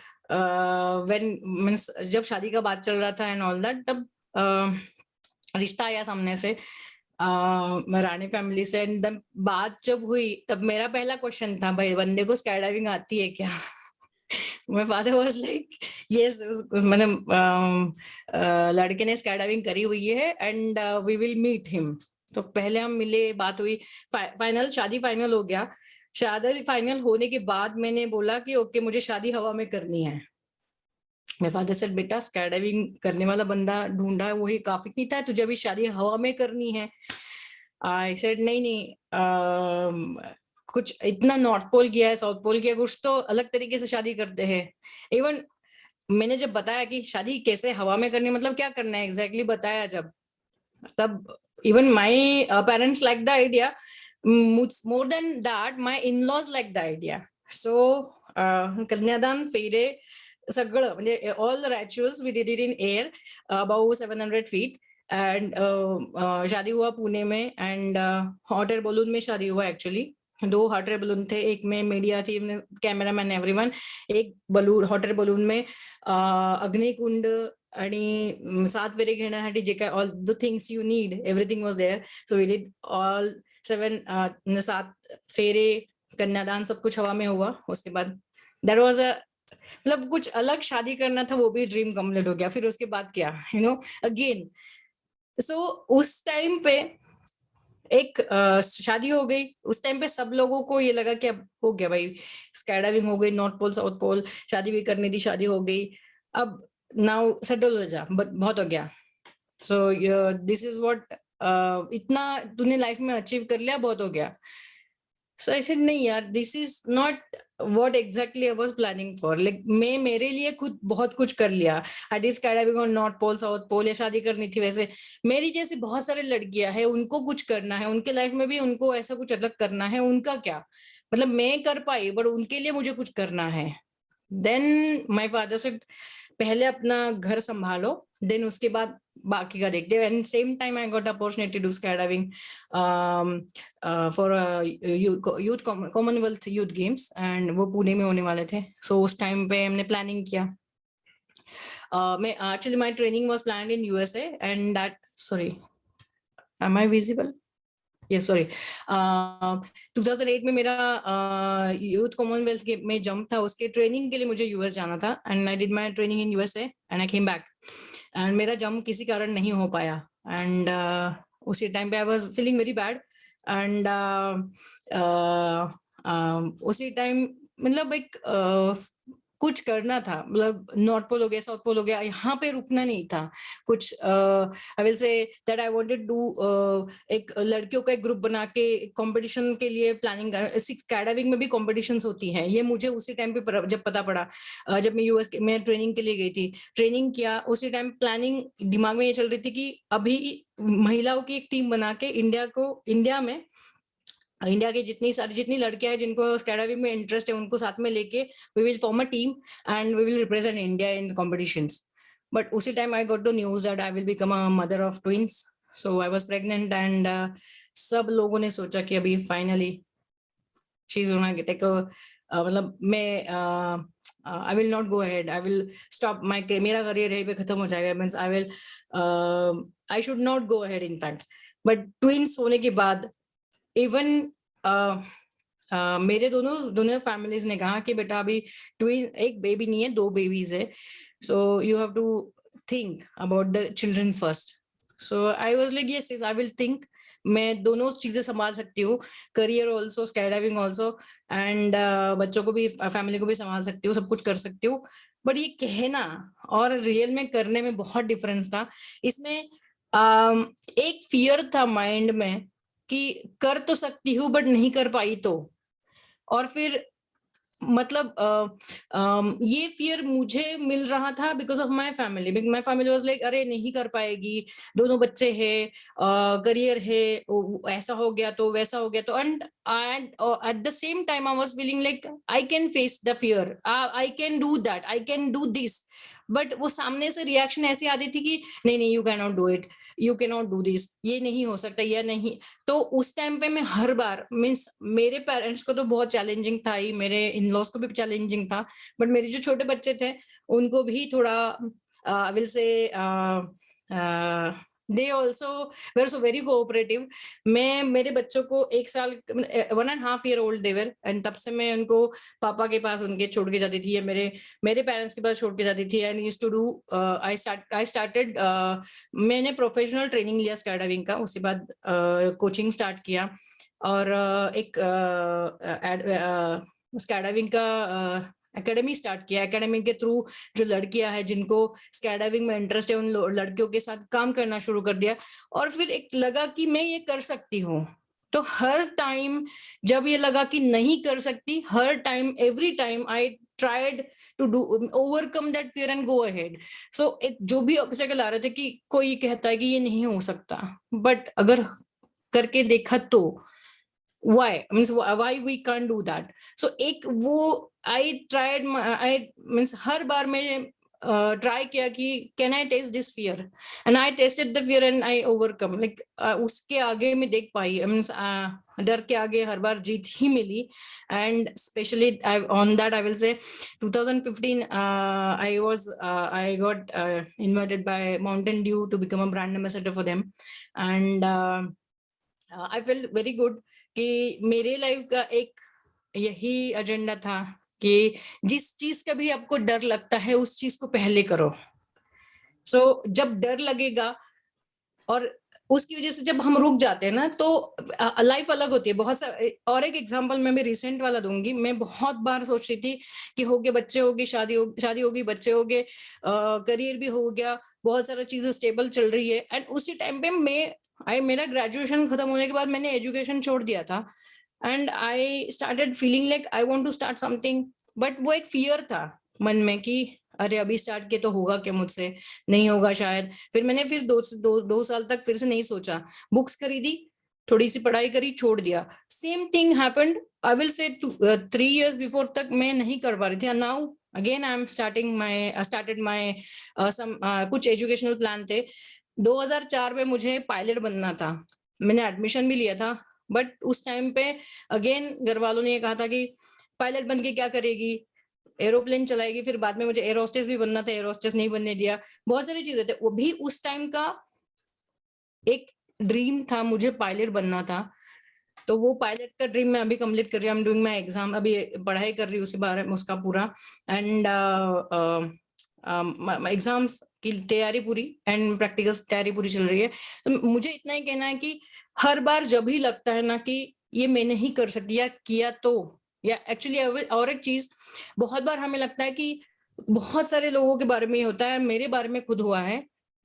when means जब शादी का बात चल रहा था एंड ऑल दैट, तब रिश्ता आया सामने से राणे फैमिली से. एंड बात जब हुई तब मेरा पहला क्वेश्चन था, भाई बंदे को स्काई डाइविंग आती है क्या? My father was like, yes, मतलब लड़के ने स्काई डाइविंग करी हुई है and we will meet him. तो पहले हम मिले, बात हुई, फाइनल शादी फाइनल हो गया. शादी फाइनल होने के बाद मैंने बोला कि ओके मुझे शादी हवा में करनी है. मेरे फादर सेड बेटा स्काई डाइविंग करने वाला बंदा ढूंढा है वही काफी नहीं था, तुझे अभी शादी हवा में करनी है. आई सेड नहीं नहीं, कुछ इतना नॉर्थ पोल किया है, साउथ पोल किया है, कुछ तो अलग तरीके से शादी करते हैं. इवन मैंने जब बताया कि शादी कैसे हवा में करनी, मतलब क्या करना है एग्जैक्टली बताया जब, तब even my parents like the idea. More than that my in laws like the idea. So kanyadaan, phere, सगळं म्हणजे all the rituals we did it in air about 700 feet. And शादी हुआ पुणे में. एंड हॉट एयर बलून में शादी हुआ actually. 2 hot air balloon थे, एक में मीडिया थी, कॅमेरामॅन एव्हरीवन. एक बलून हॉट एयर बलून में अग्निकुंड आणि 7 फेरे घेण्यासाठी जे काय all the things you need, everything was there. So we did all 7 फेरे, कन्यादान, सब कुछ हवा में हुआ. उसके बाद दैट वाज अ, मतलब कुछ अलग शादी करना था, वो भी ड्रीम कंप्लीट हो गया. फिर उसके बाद क्या, यू नो, अगेन. सो उस टाइम पे एक शादी हो गई. उस टाइम पे सब लोगों को ये लगा कि अब हो गया भाई, स्काई डाइविंग हो गई, नॉर्थ पोल साउथ पोल, शादी भी करनी थी, शादी हो गई, अब नाउ सेटल हो जा, बहुत हो गया. सो दिस इज व्हाट, इतना तूने लाइफ में अचीव कर लिया, बहुत हो गया. सो आई सेड नहीं यार, this is not what exactly I was planning for. Like मैं मेरे लिए खुद बहुत कुछ कर लिया. I did sky diving on North Pole South Pole, या शादी करनी थी वैसे. मेरी जैसी बहुत सारी लड़कियां हैं, उनको कुछ करना है, उनके लाइफ में भी उनको ऐसा कुछ अलग करना है. उनका क्या मतलब, मैं कर पाई बट उनके लिए मुझे कुछ करना है. देन माय फादर सेड पहले अपना घर संभालो, देन उसके बाद बाकी का देखते. And same time I got opportunity to sky diving for youth Commonwealth youth games, एंड वो पुणे में होने वाले थे. सो उस टाइम पे हमने प्लानिंग किया. मैं actually my training was planned in USA and that, sorry, am I visible? Yes, sorry. 2008 में मेरा यूथ कॉमनवेल्थ में जंप था, उसके ट्रेनिंग के लिए मुझे यूएस जाना था. And I did my training in USA and I came back. And मेरा जंप किसी कारण नहीं हो पाया. एंड उसी टाइम पे I was feeling very bad. And उसी टाइम मतलब एक कुछ करना था, मतलब नॉर्थ पोल हो गया, साउथ पोल हो गया, यहाँ पे रुकना नहीं था. कुछ I will say that I wanted to, एक लड़कियों का एक ग्रुप बना के कंपटीशन के लिए प्लानिंग कर. स्काई डाइविंग में भी कॉम्पिटिशंस होती हैं, ये मुझे उसी टाइम पे जब पता पड़ा, जब मैं यूएस में ट्रेनिंग के लिए गई थी. ट्रेनिंग किया, उसी टाइम प्लानिंग दिमाग में ये चल रही थी कि अभी महिलाओं की एक टीम बना के इंडिया के जितनी लड़कियां हैं जिनको स्काई डाइविंग में इंटरेस्ट है, उनको साथ में लेके we will form a team and we will represent India in competitions. But उसी time I got the news that I will become a mother of twins. So I was pregnant and सब लोगों ने सोचा कि अभी finally she is gonna take a, मतलब मैं I will not go ahead, I will stop my, मेरा career यहीं पे खत्म हो जाएगा. Means I should not go ahead in fact. But twins होने के बाद इवन मेरे दोनों फैमिलीज ने कहा कि बेटा अभी ट्विन, एक बेबी नहीं है, 2 बेबीज है. So you have to think about the children first. So I was like yes, I will think. मैं दोनों चीजें संभाल सकती हूँ, career also, sky diving also, and बच्चों को भी, फैमिली को भी संभाल सकती हूँ, सब कुछ कर सकती हूँ. बट ये कहना और रियल में करने में बहुत डिफरेंस था. इसमें एक फियर था माइंड में कि कर तो सकती हूँ बट नहीं कर पाई तो. और फिर मतलब ये फियर मुझे मिल रहा था because of my family. My family was like अरे नहीं कर पाएगी, दोनों बच्चे हैं, करियर है, ऐसा हो गया तो वैसा हो गया तो. And at the same time I was feeling like I can face the fear, I can do that, I can do this. But वो सामने से रिएक्शन ऐसी आती थी कि नहीं नहीं, you can not do it, you can not do this, ये नहीं हो सकता, या नहीं। तो उस टाइम पे मैं हर बार, मीन्स मेरे पेरेंट्स को तो बहुत चैलेंजिंग था ही, मेरे इन लॉज को भी चैलेंजिंग था, बट मेरे जो छोटे बच्चे थे उनको भी थोड़ा I will say they also were so very cooperative. मैं मेरे बच्चों को 1 साल 1.5 year old देवर, एंड तब से मैं उनको पापा के पास उनके छोड़ के जाती थी, या मेरे मेरे पेरेंट्स के पास छोड़ के जाती थी। And used to do I started मैंने प्रोफेशनल ट्रेनिंग लिया स्काई डाइविंग का, उसके बाद कोचिंग स्टार्ट किया, और एक स्काई डाइविंग का एकेडमी स्टार्ट किया। एकेडमी के थ्रू जो लड़कियां हैं जिनको स्काई डाइविंग में इंटरेस्ट है, उन लड़कियों के साथ काम करना शुरू कर दिया, और फिर एक लगा कि मैं ये कर सकती हूँ। तो हर टाइम जब ये लगा कि नहीं कर सकती, हर time every time I tried to do overcome that fear and go ahead. So एक जो भी ऑब्स्टेकल आ रहे थे कि कोई कहता है कि ये नहीं हो सकता, बट अगर करके देखा तो why means why we can't do that. So एक वो I tried I means हर बार मैं ट्राई किया कि can I test this fear, and I tested the fear and I overcome, like उसके आगे मैं देख पाई, मीन्स डर के आगे हर बार जीत ही मिली। And specially on that I will say 2015 I got invited by Mountain Dew to become a brand ambassador for them, and I felt very good कि मेरे लाइफ का एक यही एजेंडा था कि जिस चीज का भी आपको डर लगता है उस चीज को पहले करो। सो जब डर लगेगा और उसकी वजह से जब हम रुक जाते हैं ना, तो लाइफ अलग होती है। बहुत सा और एक एग्जांपल मैं भी रिसेंट वाला दूंगी। मैं बहुत बार सोच रही थी कि हो गए बच्चे, हो गए शादी होगी, बच्चे हो गए, करियर भी हो गया, बहुत सारा चीजें स्टेबल चल रही है। एंड उसी टाइम पे मेरा ग्रेजुएशन खत्म होने के बाद मैंने एजुकेशन छोड़ दिया था, and I started feeling like I want to start something. But वो एक फियर था मन में कि अरे अभी स्टार्ट किया तो होगा क्या मुझसे, नहीं होगा शायद। फिर मैंने फिर दो साल तक फिर से नहीं सोचा, बुक्स खरीदी, थोड़ी सी पढ़ाई करी, छोड़ दिया। Same thing happened I will से 3 years बिफोर तक मैं नहीं कर पा रही थी। Now again I am started my कुछ एजुकेशनल प्लान थे। 2004 में मुझे पायलट बनना था, मैंने एडमिशन भी लिया था, बट उस टाइम पे अगेन घर वालों ने ये कहा था कि पायलट बन के क्या करेगी, एरोप्लेन चलाएगी। फिर बाद में मुझे एयर होस्टेस भी बनना था, एयर होस्टेस नहीं बनने दिया। बहुत सारी चीजें थे, वो भी उस टाइम का एक ड्रीम था, मुझे पायलट बनना था। तो वो पायलट का ड्रीम मैं अभी कंप्लीट कर रही हूँ। आई एम डूइंग माय एग्जाम, अभी पढ़ाई कर रही हूँ उसके बारे में, उसका पूरा। एंड एग्जाम्स की तैयारी पूरी एंड प्रैक्टिकल तैयारी पूरी चल रही है। तो मुझे इतना ही कहना है कि हर बार जब भी लगता है ना कि ये मैं नहीं कर सकती या किया तो, या एक्चुअली और एक चीज, बहुत बार हमें लगता है कि बहुत सारे लोगों के बारे में होता है, मेरे बारे में खुद हुआ है।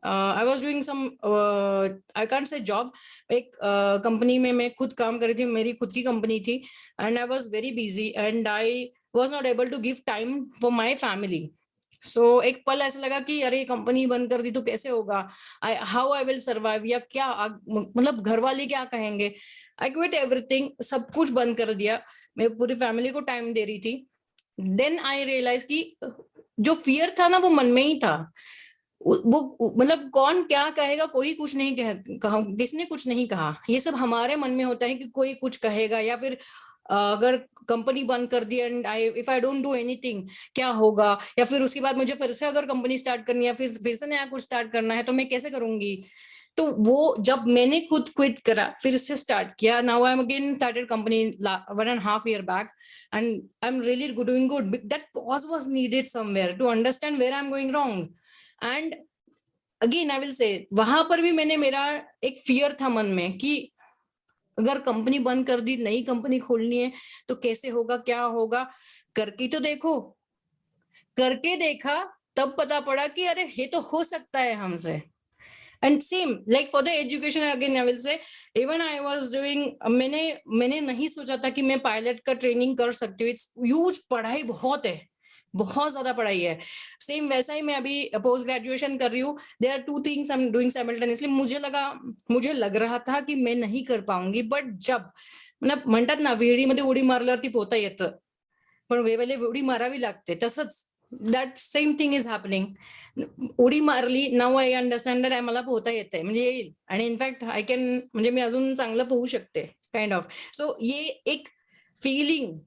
I was doing some I can't say job, एक कंपनी में मैं खुद काम कर रही थी, मेरी खुद की कंपनी थी, and I was very busy and I was not able to give time for my family. So एक पल ऐसा लगा कि अरे कंपनी बंद कर दी तो कैसे होगा, हाउ आई विल सर्वाइव, या क्या मतलब घर वाले क्या कहेंगे। आई क्विट एवरीथिंग, सब कुछ बंद कर दिया, मैं पूरी फैमिली को टाइम दे रही थी। देन आई रियलाइज कि जो फियर था ना वो मन में ही था। वो मतलब कौन क्या कहेगा, कोई कुछ नहीं कहा, किसने कुछ नहीं कहा, ये सब हमारे मन में होता है कि कोई कुछ कहेगा, या फिर अगर कंपनी बंद कर दी and if I don't do anything क्या होगा, या फिर उसके बाद मुझे फिर से अगर कंपनी स्टार्ट करनी है, फिर से नया कुछ स्टार्ट करना है तो मैं कैसे करूंगी। तो वो जब मैंने खुद क्विट करा, फिर से स्टार्ट किया, now I am again started company 1.5 year back, and I am really doing good. That pause was needed somewhere to understand where I am going wrong. And again I will say वहां पर भी मेरा एक fear था मन में कि अगर कंपनी बंद कर दी, नई कंपनी खोलनी है तो कैसे होगा, क्या होगा। करके तो देखो, करके देखा, तब पता पड़ा कि अरे ये तो हो सकता है हमसे। And same like for the education again I will से, इवन आई वाज डूइंग, मैंने नहीं सोचा था कि मैं पायलट का ट्रेनिंग कर सकती हूँ। इट्स ह्यूज, पढ़ाई बहुत है, बहुत ज्यादा पढ़ाई है। सेम वैसा ही मैं अभी पोस्ट ग्रेजुएशन कर रही हूँ। There are 2 things I am doing simultaneously. मुझे लग रहा था कि मैं नहीं कर पाऊंगी, बट जब म्हणतात ना विहिरीमध्ये उडी मारल्यावरती पोहता येतं, पण वेळेला उडी मारावी लागते, तसंच that same thing is happening. उडी मारली, नाउ आय अंडरस्टँड दॅट मला पोहता येते, म्हणजे येईल, आणि इनफॅक्ट आय कॅन, म्हणजे मी अजून चांगलं पोहू शकते काइंड ऑफ. सो ये एक फीलिंग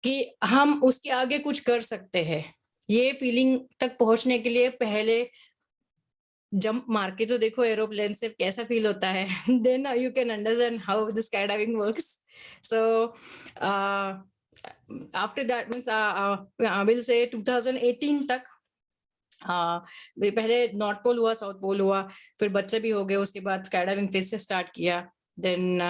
कि हम उसके आगे कुछ कर सकते हैं, ये फीलिंग तक पहुंचने के लिए पहले जंप मार के तो देखो एरोप्लेन से कैसा फील होता है, then you can understand how the sky diving works. So after that means I will say 2018 तक पहले नॉर्थ पोल हुआ, साउथ पोल हुआ, फिर बच्चे भी हो गए, उसके बाद स्काई डाइविंग फिर से स्टार्ट किया. देन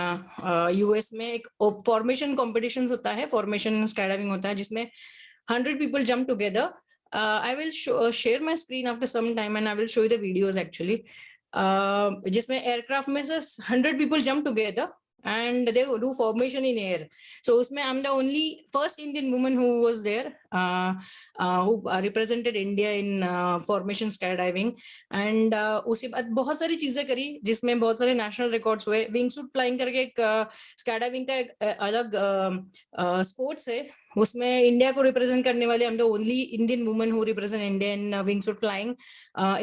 यूएस में एक फॉर्मेशन कॉम्पिटिशन होता है, फॉर्मेशन स्काई डाइविंग होता है, जिसमें 100 people jump together. I will share my screen after some time and I will show you the videos actually. जिसमें aircraft में से 100 people jump together and they do formation in air. So उसमें I'm the only first Indian woman who was there, who represented India in formation skydiving. And उसके बाद बहुत सारी चीजें करी, जिसमें बहुत सारे national records हुए. Wing suit flying करके एक skydiving का एक अलग sports है, उसमें इंडिया को रिप्रेजेंट करने वाले I'm the only Indian woman who represent India in wingsuit flying.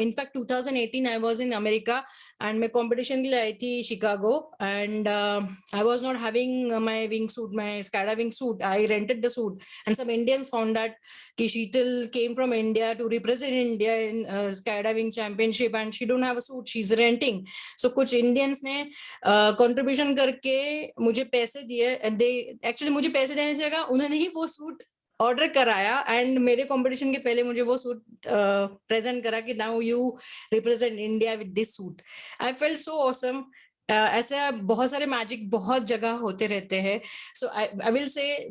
In fact 2018 I was in America and मैं competition के लिए आई थी Chicago, and I was not having my wingsuit, my skydiving suit. I rented the suit and some Indians found that कि Shital came from India to represent India in skydiving championship and she don't have a suit, she's renting. So कुछ Indians ने contribution करके मुझे पैसे दिए, and they actually मुझे पैसे देने से जगह उन्होंने ही वो सूट ऑर्डर कराया एंड मेरे कंपटीशन के पहले मुझे वो सूट प्रेजेंट करा कि now you represent India with this suit. I felt so awesome. ऐसे बहुत सारे मैजिक बहुत जगह होते रहते हैं. सो आई विल से,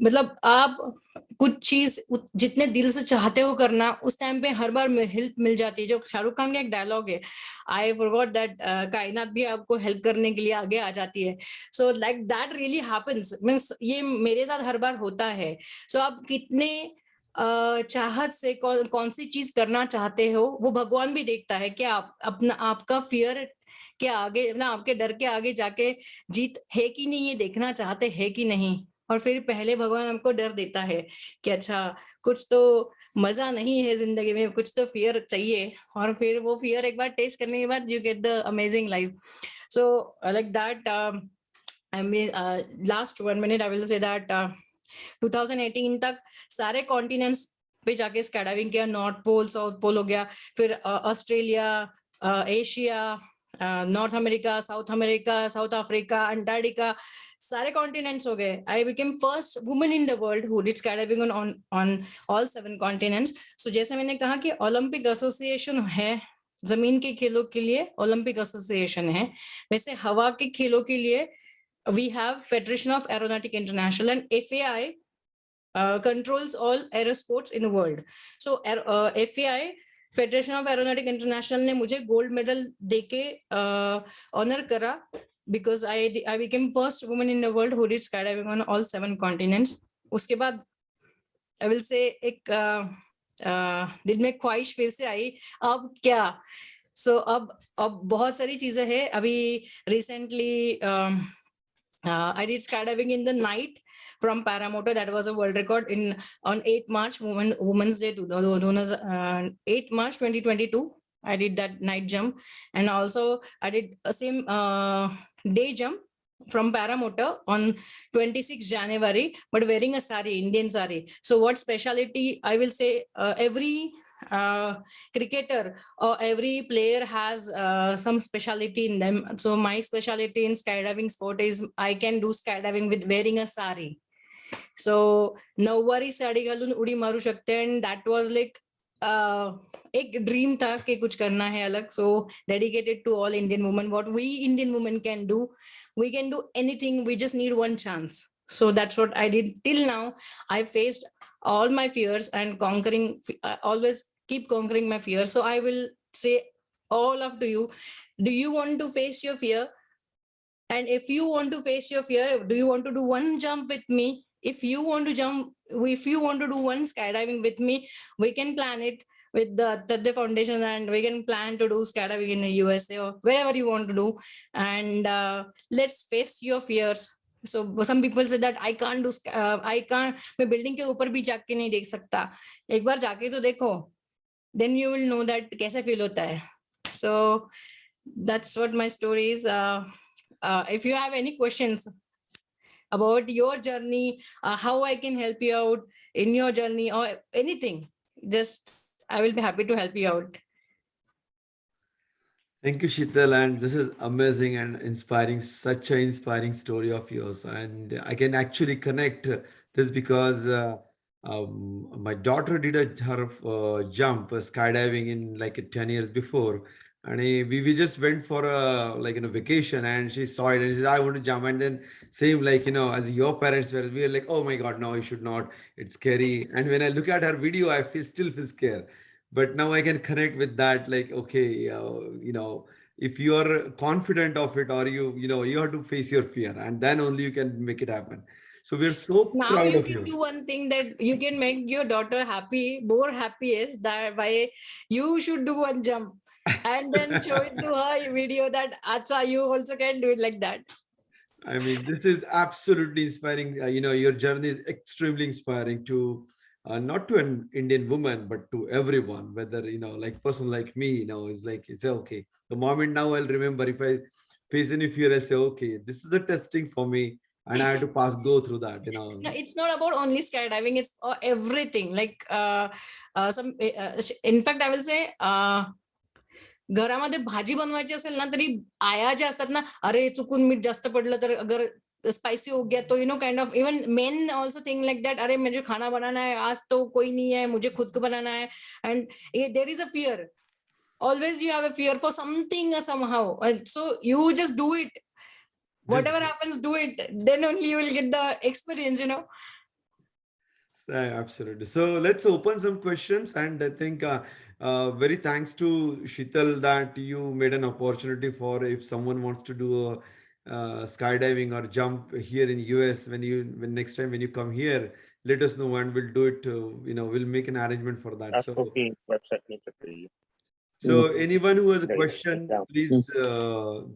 मतलब आप कुछ चीज जितने दिल से चाहते हो करना, उस टाइम पे हर बार हेल्प मिल जाती है. जो शाहरुख खान का एक डायलॉग है, आई फॉरगॉट दैट, कायनात भी आपको हेल्प करने के लिए आगे आ जाती है. So like that really happens, means ये मेरे साथ हर बार होता है. सो आप कितने चाहत से कौन सी चीज करना चाहते हो, वो भगवान भी देखता है कि आप अपना आपका फियर के आगे ना, आपके डर के आगे जाके जीत है कि नहीं, ये देखना चाहते हैं कि नहीं. और फिर पहले भगवान हमको डर देता है कि अच्छा कुछ तो मजा नहीं है जिंदगी में, कुछ तो फियर चाहिए, और फिर वो फियर एक बार टेस्ट करने के बाद you get the amazing life. So like that, I mean last 1 minute I will say that 2018 तक सारे कॉन्टिनेंट्स पे जाके स्काईडाइविंग किया. नॉर्थ पोल, साउथ पोल हो गया, फिर Australia, Asia, North America, South Africa, Antarctica, सारे कॉन्टिनेंट्स हो गए. I became first woman in the world who did skydiving on all 7 continents. So जैसे मैंने कहा कि ओलंपिक एसोसिएशन है जमीन के खेलों के लिए, ओलंपिक एसोसिएशन है, वैसे हवा के खेलों के लिए we have Federation of Aeronautic International, and FAI controls all aerosports in the world. So FAI, Federation of Aeronautic International ने मुझे गोल्ड मेडल देके ऑनर करा, because I became first woman in the world who did skydiving on all 7 continents. उसके बाद I will say एक दिल में ख्वाहिश फिर से आई, अब क्या. So अब बहुत सारी चीजें हैं. अभी recently I did skydiving in the night from paramotor. That was a world record on 8 March, Women's Day, 8 March 2022. I did that night jump, and also I did a same day jump from paramotor on 26 January, but wearing a sari, Indian sari. So what speciality, I will say, every cricketer or every player has some specialty in them. So my specialty in skydiving sport is I can do skydiving with wearing a sari. So नऊवारी साड़ी घालून उडी मारू शकते, and that was like एक dream था कि कुछ करना है अलग. So dedicated to all Indian women, what we Indian women can do, we can do anything, we just need one chance. So that's what I did till now. I faced all my fears and conquering, always keep conquering my fear. So I will say all up to you. Do you want to face your fear? And if you want to face your fear, do you want to do one jump with me? If you want to jump, if you want to do one skydiving with me, we can plan it with the Attarde Foundation, and we can plan to do skydiving in the USA or wherever you want to do. And let's face your fears. So some people say that I can't do, I can't, मैं building के ऊपर भी जाके नहीं देख सकता. एक बार जाके तो देखो, then you will know that कैसा feel होता है. So that's what my story is. If you have any questions about your journey, how I can help you out in your journey or anything, just I will be happy to help you out. Thank you, Shital, and this is amazing and inspiring. Such an inspiring story of yours, and I can actually connect this because my daughter did her jump skydiving in like 10 years before, and we just went for a like vacation, and she saw it and she said, "I want to jump," and then same like as your parents were, we were like, "Oh my God, no, you should not. It's scary." And when I look at her video, I still feel scared, but now I can connect with that, like, okay, if you are confident of it, or you have to face your fear, and then only you can make it happen. So we're so Now proud you of can you. do one thing, that you can make your daughter happy, more happiest, that why you should do one jump and then show it to her video that Acha, you also can do it like that. I mean, this is absolutely inspiring. Your journey is extremely inspiring to not to an Indian woman, but to everyone. Whether like person like me, is like it's okay. The moment now I'll remember, if I face any fear, I'll say, okay, this is a testing for me, and I have to go through that. No, it's not about only skydiving, it's everything. Like in fact, I will say, घरामध्ये भाजी बनवायची असेल ना, तरी आया ज्या असतात ना, अरे चुकून मीठ जास्त पडलं तर, अगर स्पाइसी हो गया तो kind of, even main also think like that, अरे मुझे खाना बनाना है, आज तो कोई नहीं है, मुझे खुद को बनाना है. And there is a fear, always you have a fear for something or somehow, and so you just do it, Just whatever happens, do it, then only you will get the experience. Absolutely. So let's open some questions, and I think very thanks to Shital that you made an opportunity for if someone wants to do a skydiving or jump here in US. When next time when you come here, let us know and we'll do it. We'll make an arrangement for that. That's So okay. Website needs to be. so anyone who has a There you go. question, Yeah. please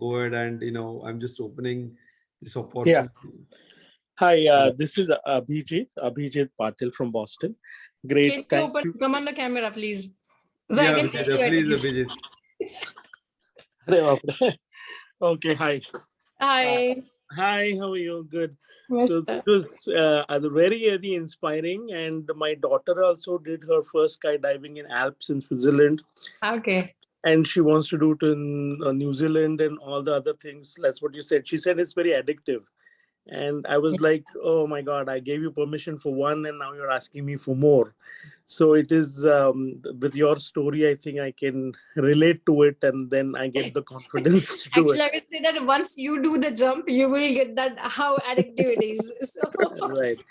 go ahead, and I'm just opening this Yeah. opportunity. Hi, this is Abhijit Patil from Boston. Great. Can you Thank open, you. come on the camera, please, so I Yeah, can see Abhijit, you at please, least. Abhijit. Arey baapre. Okay, hi. Hi. Hi, how are you? Good. Yes, So sir. it was very, very inspiring. And my daughter also did her first skydiving in Alps in Switzerland. Okay. And she wants to do it in New Zealand and all the other things. That's what you said. She said it's very addictive. And I was like, oh my God, I gave you permission for one and now you're asking me for more. So it is with your story, I think I can relate to it and then I get the confidence to do Actually, it. I will say that once you do the jump, you will get that how addictive it is. So Right.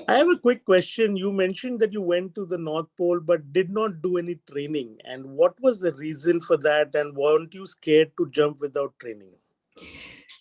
I have a quick question. You mentioned that you went to the North Pole but did not do any training. And what was the reason for that? And weren't you scared to jump without training?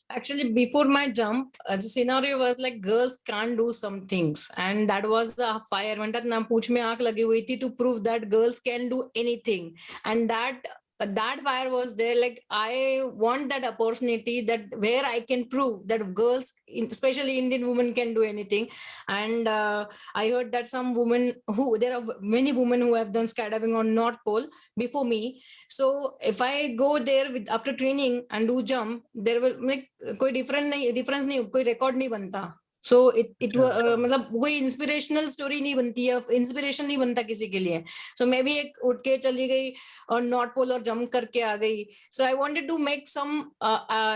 actually, before my jump, the scenario was like girls can't do some things, and that was the fire. म्हणतात ना, पूछ में आग लगी हुई थी to prove that girls can do anything, and that fire was there. Like, I want that opportunity, that where I can prove that girls, especially Indian women, can do anything. And I heard that some women, there are many women who have done skydiving on North Pole before me. So if I go there with after training and do jump, there will like कोई difference नहीं, कोई record नहीं बनता. So it मतलब कोई inspirational story नहीं बनती है, इंस्पिरेशन नहीं बनता किसी के लिए. So मैं भी एक उठ के चली गई और नॉर्थ पोल और जंप करके आ गई. So I wanted to make some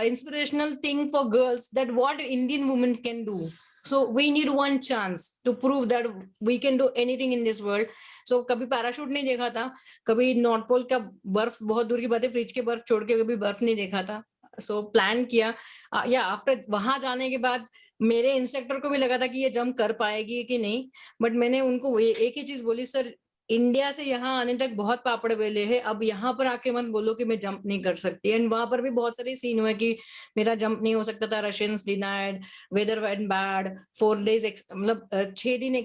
inspirational thing for girls, that what Indian women can do. So we need one chance to prove that we can do anything in this world. So कभी parachute नहीं देखा था, कभी north pole का बर्फ, बहुत दूर की बात है, फ्रिज के बर्फ छोड़ के कभी बर्फ नहीं देखा था. सो प्लान किया, या आफ्टर वहां जाने के बाद मेरे इंस्ट्रक्टर को भी लगा था कि ये जंप कर पाएगी कि नहीं, बट मैंने उनको एक ही चीज बोली, सर इंडिया से यहाँ आने तक बहुत पापड़ बेले है, अब यहाँ पर आके मत बोलो कि मैं जंप नहीं कर सकती. एंड वहां पर भी बहुत सारे सीन हुए कि मेरा जंप नहीं हो सकता था, Russians denied, weather went bad, 4 days मतलब 6 दिन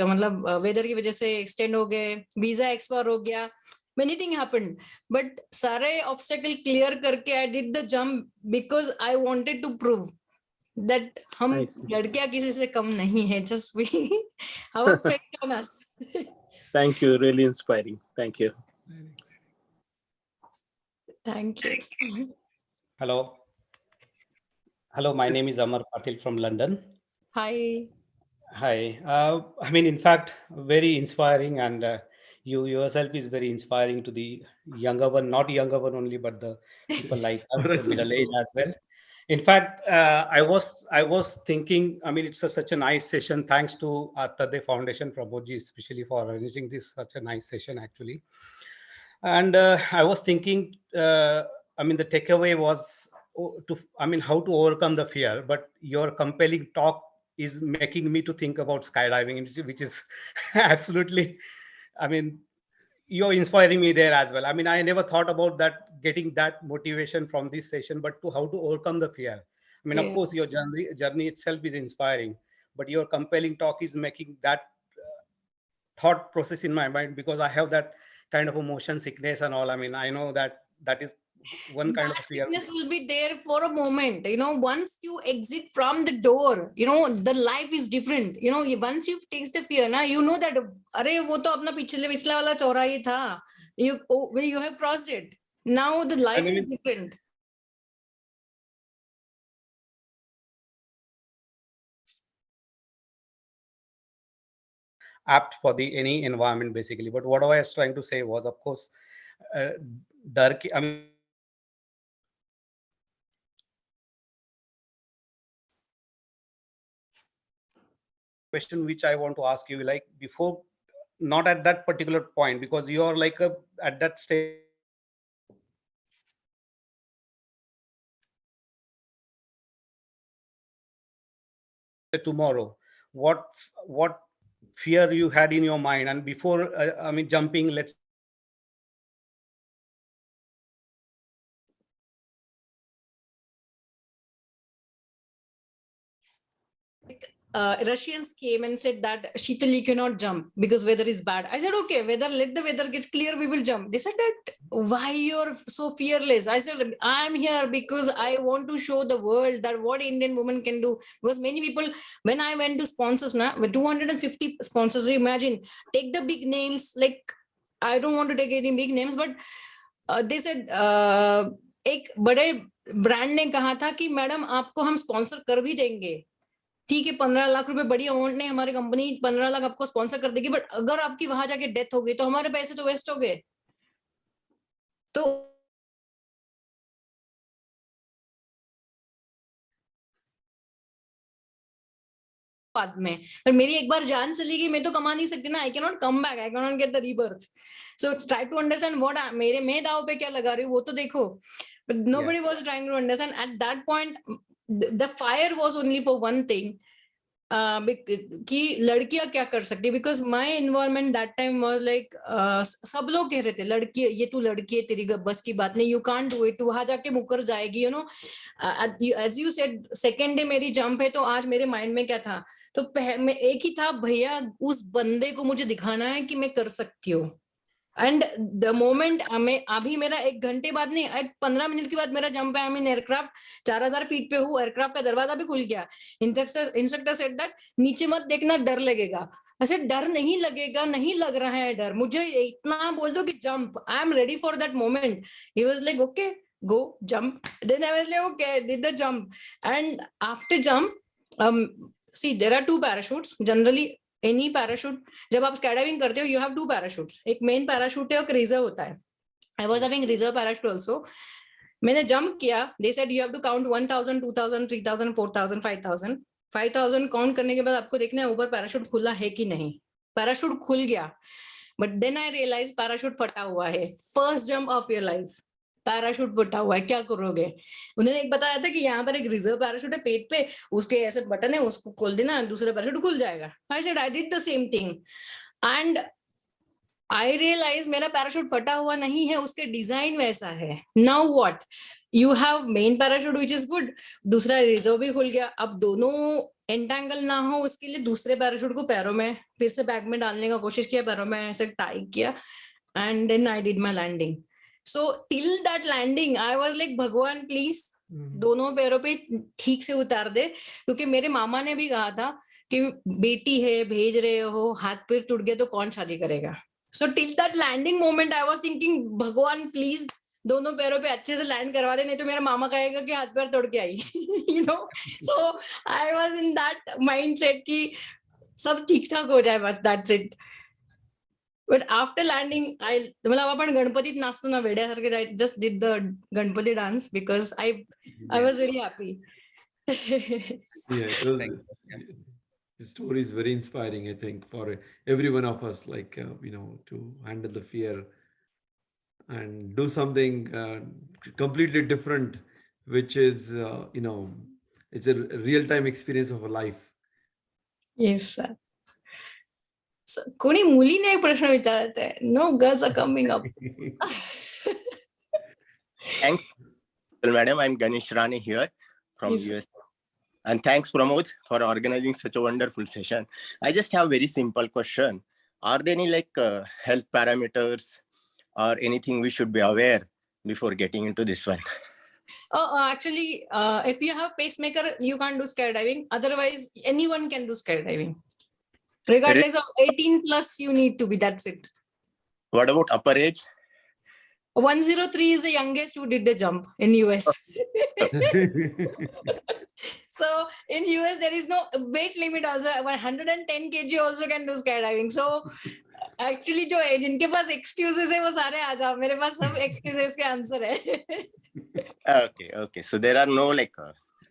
मतलब वेदर की वजह से एक्सटेंड हो गए, वीजा एक्सपायर हो गया, many things happened, but सारे obstacle clear करके I did the jump because I wanted to prove that हम I see. लड़कियां किसी से कम नहीं है, just we have a faith on us. Thank you. Really inspiring. Thank you. Thank you. Hello. Hello, my name is Amar Patil from London. Hi. Hi. I mean, in fact, very inspiring, and you yourself is very inspiring to the younger one, not younger one only, but the people like us, the middle age as well. In fact, I was thinking. I mean, it's such a nice session. Thanks to Attarde Foundation, Prabodji, especially for arranging this such a nice session, actually. And I was thinking. I mean, the takeaway was how to overcome the fear. But your compelling talk is making me to think about skydiving, which is absolutely. I mean, you're inspiring me there as well. I mean, I never thought about that, getting that motivation from this session, but to how to overcome the fear. I mean, of Yeah. course, your journey itself is inspiring, but your compelling talk is making that thought process in my mind, because I have that kind of a motion sickness and all. I mean, I know that that is one kind of That fear. sickness will be there for a moment. Once you exit from the door, the life is different. Once you've tasted fear, you know that, अरे वो तो अपना पिछला वाला चौराही था. You have crossed it. Now the life I is mean, different. apt for the any environment basically. But what I was trying to say was, of course, uh, I mean, question which I want to ask you, like before, not at that particular point, because you're like at that stage tomorrow. What fear you had in your mind, and before I mean jumping, let's Russians came and said that, Shital, you cannot jump because weather is bad. I said, okay, let the weather get clear, we will jump. They said that, why you're so fearless? I said, I'm here because I want to show the world that what Indian woman can do. Because many people, when I went to sponsors now, with 250 sponsors, imagine, take the big names, like, I don't want to take any big names, but they said, एक बड़े brand ने कहा था कि madam आपको हम sponsor कर भी देंगे, ठीक है, 15 लाख रुपए बड़ी अमाउंट नहीं, हमारी कंपनी 15 लाख आपको स्पॉन्सर कर देगी, बट अगर आपकी वहां जाके डेथ हो गई तो हमारे पैसे तो वेस्ट हो गए. तो बाद में, पर मेरी एक बार जान चली गई, मैं तो कमा नहीं सकती ना. I can not come back, I can not get the rebirth. So try to understand what मेरे मैं दाव पे क्या लगा रही हूँ, वो तो देखो. But nobody was trying to understand at that point. The fire was only for one thing, कि लड़कियां क्या कर सकती है. Because my environment that time was like, सब लोग कह रहे थे लड़की, ये तू लड़की है, तेरी बस की बात नहीं, यू कांट डू इट, तू वहां जाके मुकर जाएगी. As you said, second day मेरी जंप है, तो आज मेरे माइंड में क्या था, तो मैं एक ही था, भैया उस बंदे को मुझे दिखाना है कि मैं कर सकती हूँ. एंड द मोमेंट, अभी मेरा 1 घंटे बाद नहीं, 15 मिनट के बाद मेरा जंप है. आई मीन एयरक्राफ्ट 4000 फीट पे हूँ, एयरक्राफ्ट का दरवाजा भी खुल गया. इंस्ट्रक्टर सेड दैट, नीचे मत देखना, डर लगेगा. ऐसे डर नहीं लगेगा, नहीं लग रहा है डर, मुझे इतना बोल दो कि jump, I am ready for that moment. He was like, okay go jump. Then I was like, okay, I did the jump. And after jump, see, there are 2 parachutes generally. Any parachute, जब आप skydiving करते हो, you have 2 parachutes, एक main parachute है और एक reserve होता है. I was having reserve parachute also. मैंने जंप किया, they said you have to count 1000 2000 3000 4000 5000. 5000 count करने के बाद आपको देखना है ऊपर पैराशूट खुला है कि नहीं. पैराशूट खुल गया, but then I realise parachute फटा हुआ है. First jump of your life, parachute फटा हुआ है, क्या करोगे. उन्होंने एक बताया था कि यहाँ पर एक रिजर्व पैराशूट है पेट पे, उसके ऐसे बटन है, उसको खोल देना, दूसरा पैराशूट खुल जाएगा. I said I did the same thing and I realise मेरा पैराशूट फटा हुआ नहीं है, उसके डिजाइन वैसा है. Now what, you have main parachute which is good, दूसरा रिजर्व भी खुल गया. अब दोनों एंटेंगल ना हो, उसके लिए दूसरे पैराशूट को पैरों में फिर से बैग में डालने का कोशिश किया, पैरों में ऐसे टाई किया, and then I did my landing. So till that landing, I was like, Bhagwan, please दोनों पैरों पे ठीक से उतार दे, क्योंकि मेरे मामा ने भी कहा था कि बेटी है, भेज रहे हो, हाथ पैर टूट गए तो कौन शादी करेगा. So till that landing moment I was thinking, Bhagwan please दोनों पैरों पे अच्छे से लैंड करवा दे, नहीं तो मेरा मामा कहेगा कि हाथ पैर तोड़ के आई. You know, so I was in that mindset कि सब ठीक ठाक हो जाए, बस that's it. But after landing मतलब आपण गणपतीत नाचतो ना वेड्यासारखे, I just did the Ganpati dance because I was very happy. Yeah, it was, the story is very inspiring, I think, for every one of us, like, to handle the fear and do something completely different, which is, it's a real-time experience of a life. Yes, sir. So, कोणी मुलीने एक प्रश्न विचारत आहे. No girls are coming up. Thanks, madam. I'm Ganesh Rane here from Yes. US. And thanks, Pramod, for organizing such a wonderful session. I just have a very simple question. Are there any health parameters or anything we should be aware before getting into this one? Actually, if you have pacemaker, you can't do skydiving. Otherwise, anyone can do skydiving. Regardless of 18 plus, you need to be. That's it. What about upper age? 103 is the youngest who did the jump in US. So in US, there is no weight limit also. 110 kg also can do skydiving. So actually, जो है जिनके पास excuses है वो सारे आ जाओ. मेरे पास सब excuses के answer है. Okay. So there are no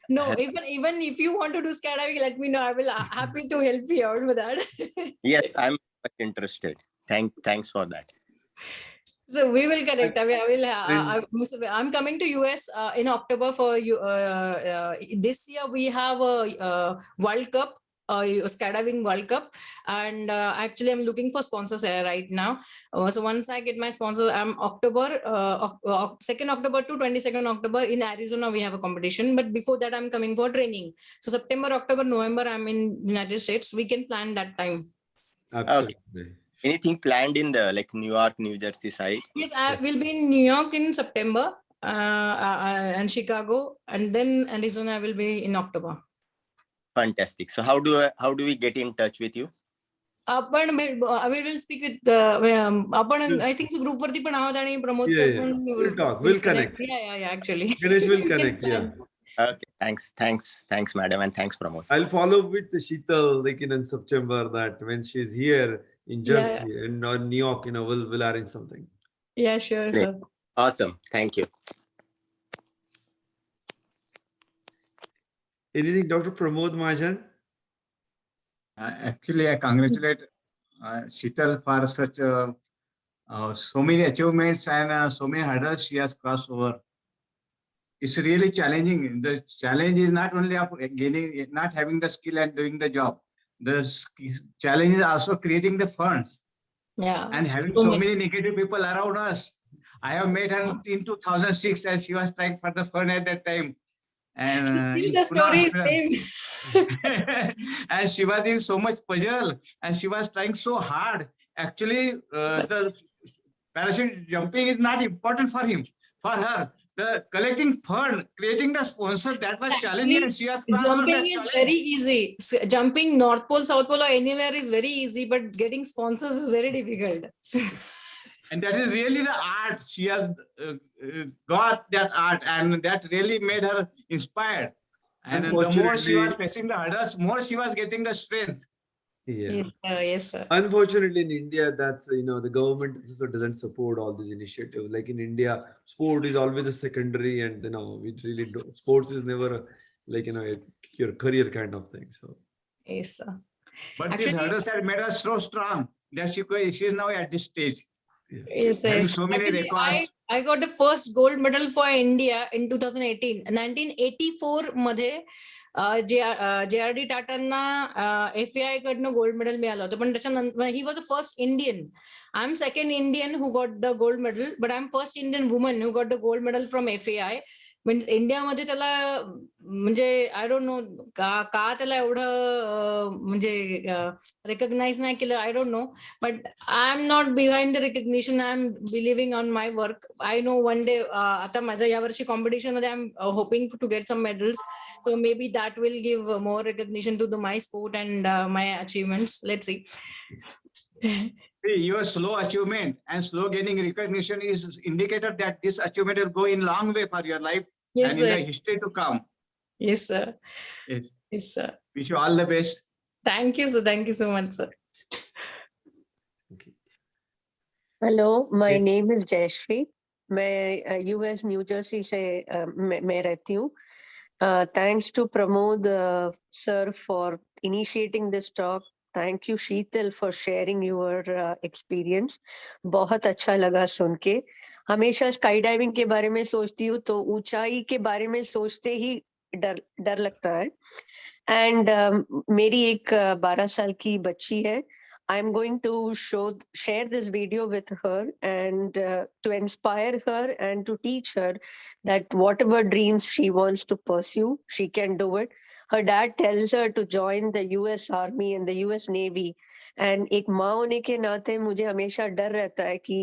No, even if you want to do skydiving, let me know. I will happy to help you out with that. Yes, I'm much interested. Thanks for that. So we will connect. I'm coming to US in October for you. This year we have a World Cup, skydiving World Cup, and actually I'm looking for sponsors right now. So once I get my sponsors, I'm October 2nd October to 22nd October in Arizona we have a competition. But before that I'm coming for training. So September, October, November I'm in United States. We can plan that time. Absolutely. Okay. Anything planned in the New York, New Jersey side? Yes, I will be in New York in September and Chicago, and then Arizona will be in October. Fantastic. So how do we get in touch with you? We will speak with I think so group वरती पण आहोत आणि Pramod sir पण We'll talk. We'll connect. Yeah, actually. Ganesh will connect. Yeah. Okay. Thanks, madam, and thanks, Pramod. I'll follow with the Shital in September, that when she's here in Jersey and New York, we'll arrange something. Yeah, sure, Great. sir. Awesome. Thank you. Anything, Dr. Pramod Mahajan? Actually, I congratulate Shital for such so many achievements and so many hurdles she has crossed over. It's really challenging. The challenge is not only of not having the skill and doing the job. The challenge is also creating the funds. Yeah. And having so many negative people around us. I have met her in 2006 and she was trying for the fund at that time. And the story is same. And she was in so much puzzle and she was trying so hard. Actually, the parachute jumping is not important for her. The collecting fund, creating the sponsor, that was challenging, and she has jumping is very easy. Jumping North Pole, South Pole, or anywhere is very easy, but getting sponsors is very difficult. And that is really the art. She has got that art, and that really made her inspired. And the more she was facing the hurdles, more she was getting the strength. Yeah. Yes, sir. Unfortunately, in India, that's, the government also doesn't support all these initiatives. Like in India, sport is always a secondary, and we really don't. Sports is never your career kind of thing. So. Yes, sir. But actually, these hurdles have made us so strong that she is now at this stage. Yes, so many records. I got the first gold medal for India in 2018. 1984 मध्ये JRD टाटांना FAI कडनं gold medal मिळालं होतं, पण त्याच्यानंतर he was the first Indian. I'm second Indian who got the gold medal, but I'm first Indian woman who got the gold medal from FAI. Means इंडियामध्ये त्याला म्हणजे आय don't no का त्याला एवढं म्हणजे रेकग्नाइज नाही केलं, I don't know. But I am not behind the recognition, I am believing on my work. I know one day, आता माझ्या यावर्षी कॉम्पिटिशन मध्ये I am hoping to get some medals. So maybe that will give more recognition to my sport and my achievements. Let's see. See, your slow achievement and slow gaining recognition is indicator that this achievement will go in long way for your life Yes, and in sir. the history to come. Yes, sir. Yes. Yes, sir. Wish you all the best. Thank you, sir. Thank you so much, sir. Hello, my Okay. Name is Jayshree. मैं US New Jersey से मैं रहती हूँ. Thanks to Pramod sir for initiating this talk. Thank you Sheetal for sharing your experience. बहुत अच्छा लगा सुन के. हमेशा स्काई डाइविंग के बारे में सोचती हूँ तो ऊंचाई के बारे में सोचते ही डर लगता है. एंड मेरी एक 12 साल की बच्ची है. I'm going to share this video with her and to inspire her and to teach her that whatever dreams she wants to pursue, she can do it. Her dad tells her to join the US Army and the US Navy. And एक माँ होने के नाते मुझे हमेशा डर रहता है कि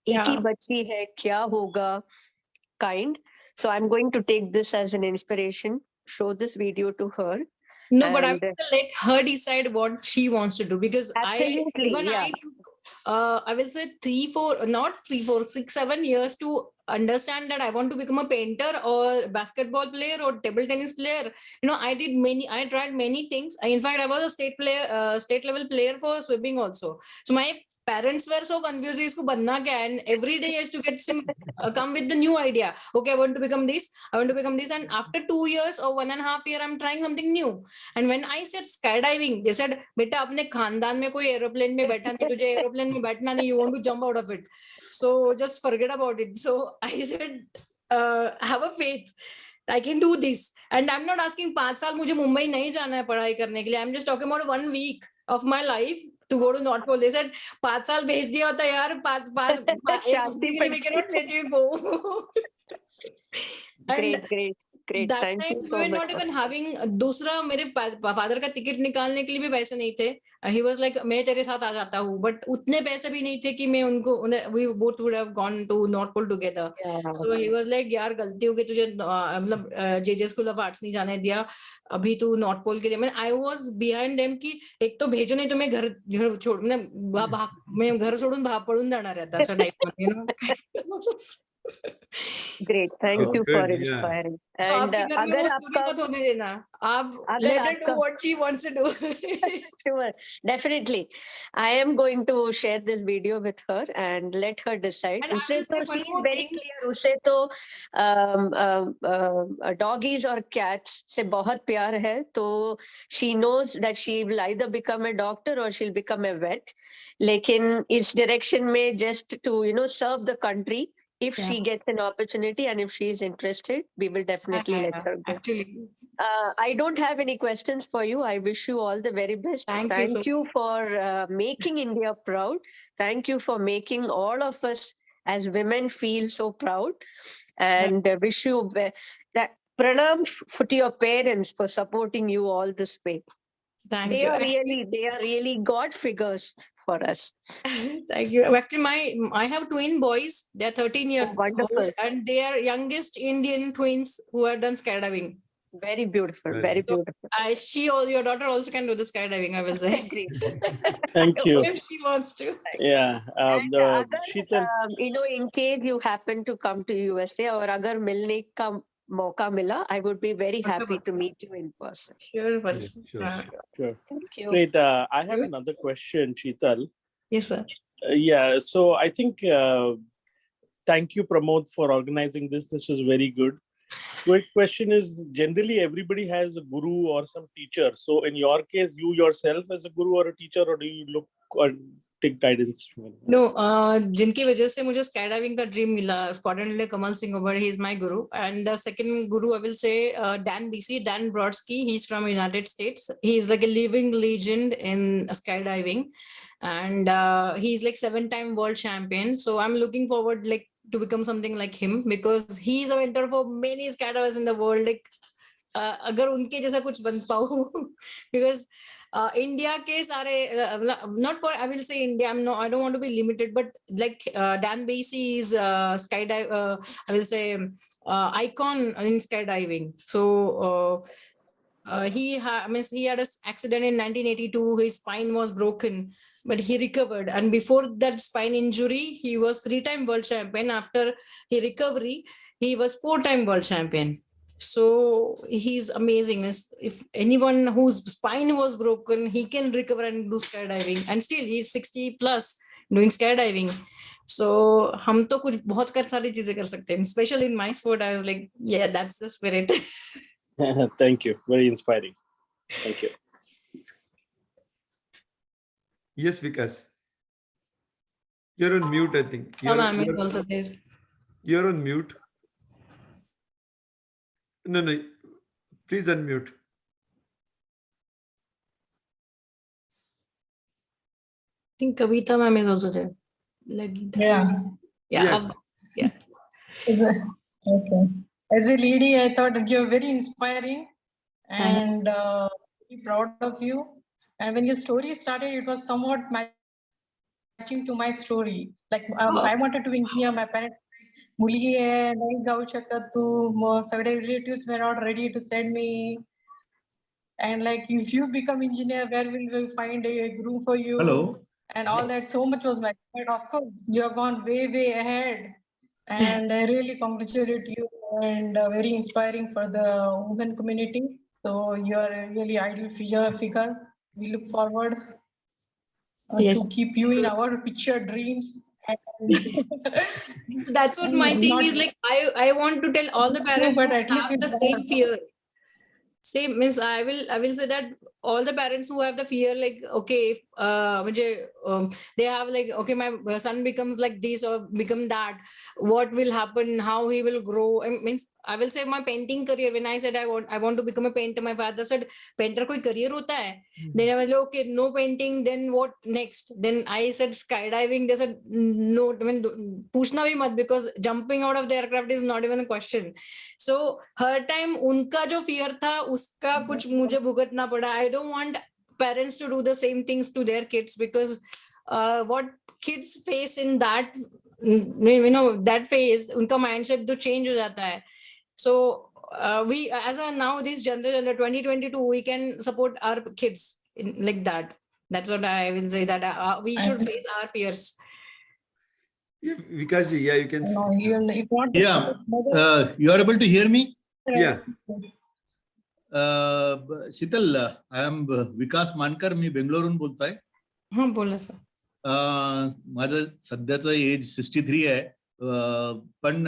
एक ही बच्ची है, क्या होगा, kind. So I'm going to take this as an inspiration, show this video to her. No, but I will let her decide what she wants to do, because Absolutely, yeah. I will say 6, 7 years to understand that I want to become a painter or basketball player or table tennis player. I tried many things. In fact, I was a state level player for swimming also. So my parents were so confused, इसको बनना क्या है, and every day has to get come with the new idea. Okay, I want to become this, and after 2 years or 1.5 years, I'm trying something new. And when I said skydiving, they said, बेटा अपने खानदान में कोई aeroplane में बैठा नहीं, तुझे aeroplane में बैठना नहीं, you want to jump out of it, so just forget about it. So I said, have a faith, I can do this. And I'm not asking 5 साल मुझे मुंबई नहीं जाना है पढ़ाई करने के लिए. I'm just talking about 1 week of my life to go to North Pole. They said 5 साल भेज दिया होता यार, 5 we cannot let you go. Great. That Thank time you so we were much. not even having दूसरा, मेरे father का ticket निकालने के लिए भी पैसे नहीं थे. He was like, मैं तेरे साथ आ जाता हूँ, but उतने पैसे भी नहीं थे कि मैं उनको, we both would have gone to North Pole together. Yeah. So he was like, यार गलती हो गई तुझे, मतलब JJ स्कूल ऑफ आर्ट्स नहीं जाने दिया, अभी तू नॉर्थ पोल के लिए. मैं I was behind them कि एक तो भेजो नहीं तो मैं घर छोड़, मैं घर छोड़ून पळून जाणार आहे असं टाइप मध्ये, you know. Great, thank you for Good, yeah. inspiring. तो And आपके घर में वो स्टोरी मत होने देना, आप let her do what she wants to do. Sure, definitely. I am going to share this video with her and let her decide. And I उसे will तो say one she is more very thing. clear. उसे तो doggies और cats से बहुत प्यार है. तो she knows that she will either become a doctor or she'll become a vet. लेकिन इस direction में just to serve the country. If she gets an opportunity and if she is interested, we will definitely let her go. Actually, I don't have any questions for you. I wish you all the very best. Thank you for making India proud. Thank you for making all of us as women feel so proud. And wish you that pranam to your parents for supporting you all this way. thank They you. are really God figures for us. Thank you. Actually, I have twin boys. They're 13 years Wonderful. old, and they are youngest Indian twins who have done skydiving. Very beautiful. Very beautiful. Your daughter also can do the skydiving, I will say. Great. Thank you. If she wants to. Yeah. And Sheetal, in case you happen to come to USA or agar milne ka mauka mila, I would be very happy to meet you in person. Sure. Yes, sure. sure. Thank you. Great. I have another question, Sheetal. Yes, sir. Yeah. So I think thank you, Pramod, for organizing this. This was very good. Quick question is, generally everybody has a guru or some teacher. So in your case, you yourself as a guru or a teacher, or do you look or take guidance from? No, जिनकी वजह से मुझे skydiving का dream मिला, Squadron leader Kamal Singh Obar, he is my guru. And the second guru, I will say Dan Brodsky. He's from United States. He is like a living legend in skydiving, and he's like 7-time world champion. So I'm looking forward like to become something like him, because he is a mentor for many skydivers in the world. Like अगर उनके जैसा कुछ बन पाऊँ because India के सारे not for I will say India, I don't want to be limited, but like Dan Basie is skydive I will say icon in skydiving. So he had an accident in 1982. His spine was broken, but he recovered. And before that spine injury, he was 3-time world champion. After his recovery, he was 4-time world champion. So he's amazing. If anyone whose spine was broken, he can recover and do skydiving. And still, he's 60 plus doing skydiving. So हम तो कुछ बहुत सारी चीजें कर सकते हैं. Especially in my sport, I was like, yeah, that's the spirit. Thank you. Very inspiring. Thank you. Yes, Vikas. You're on mute, I think. Ma'am is also there. You're on mute. No, please unmute. I think Kavita ma'am is also there. Yeah. Okay. As a lady, I thought that you're very inspiring and very proud of you. And when your story started, it was somewhat matching to my story. Like I wanted to engineer. My parents मुलगी है नहीं जाऊ शकत तू सगळे relatives were not ready to send me. And like, if you become engineer, where will we find a room for you? Hello. And all that, so much was my, but of course, you have gone way ahead. And I really congratulate you, and very inspiring for the women community. So you are a really ideal figure. We look forward to keep you in our picture dreams. So that's what my thing is. Like I want to tell all the parents who have the same fear. Same means I will say that all the parents who have the fear, like, okay, they have like, okay, my son becomes like this or become that, what will happen, how he will grow. I will say my painting career, when I said I want to become a painter, my father said, painter koi career hota hai? Then I was like, okay, no painting, then what next? Then I said skydiving. They said no, puchna bhi mat, because jumping out of the aircraft is not even a question. So her time unka jo fear tha, uska kuch mujhe bhugatna pada. I don't want parents to do the same things to their kids, because what kids face in that, that phase, unka mindset to change ho jata hai. So we, as a now this generation, 2022, we can support our kids in like that. That's what I will say, that we should face our fears. Yeah, Vikas ji, yeah, you can. Yeah, you are able to hear me? Yeah. Sheetal, I am विकास मानकर, मी बेंगलोरून बोलतोय. हां, बोला sir. माझं सध्याचं as 63 आहे. पण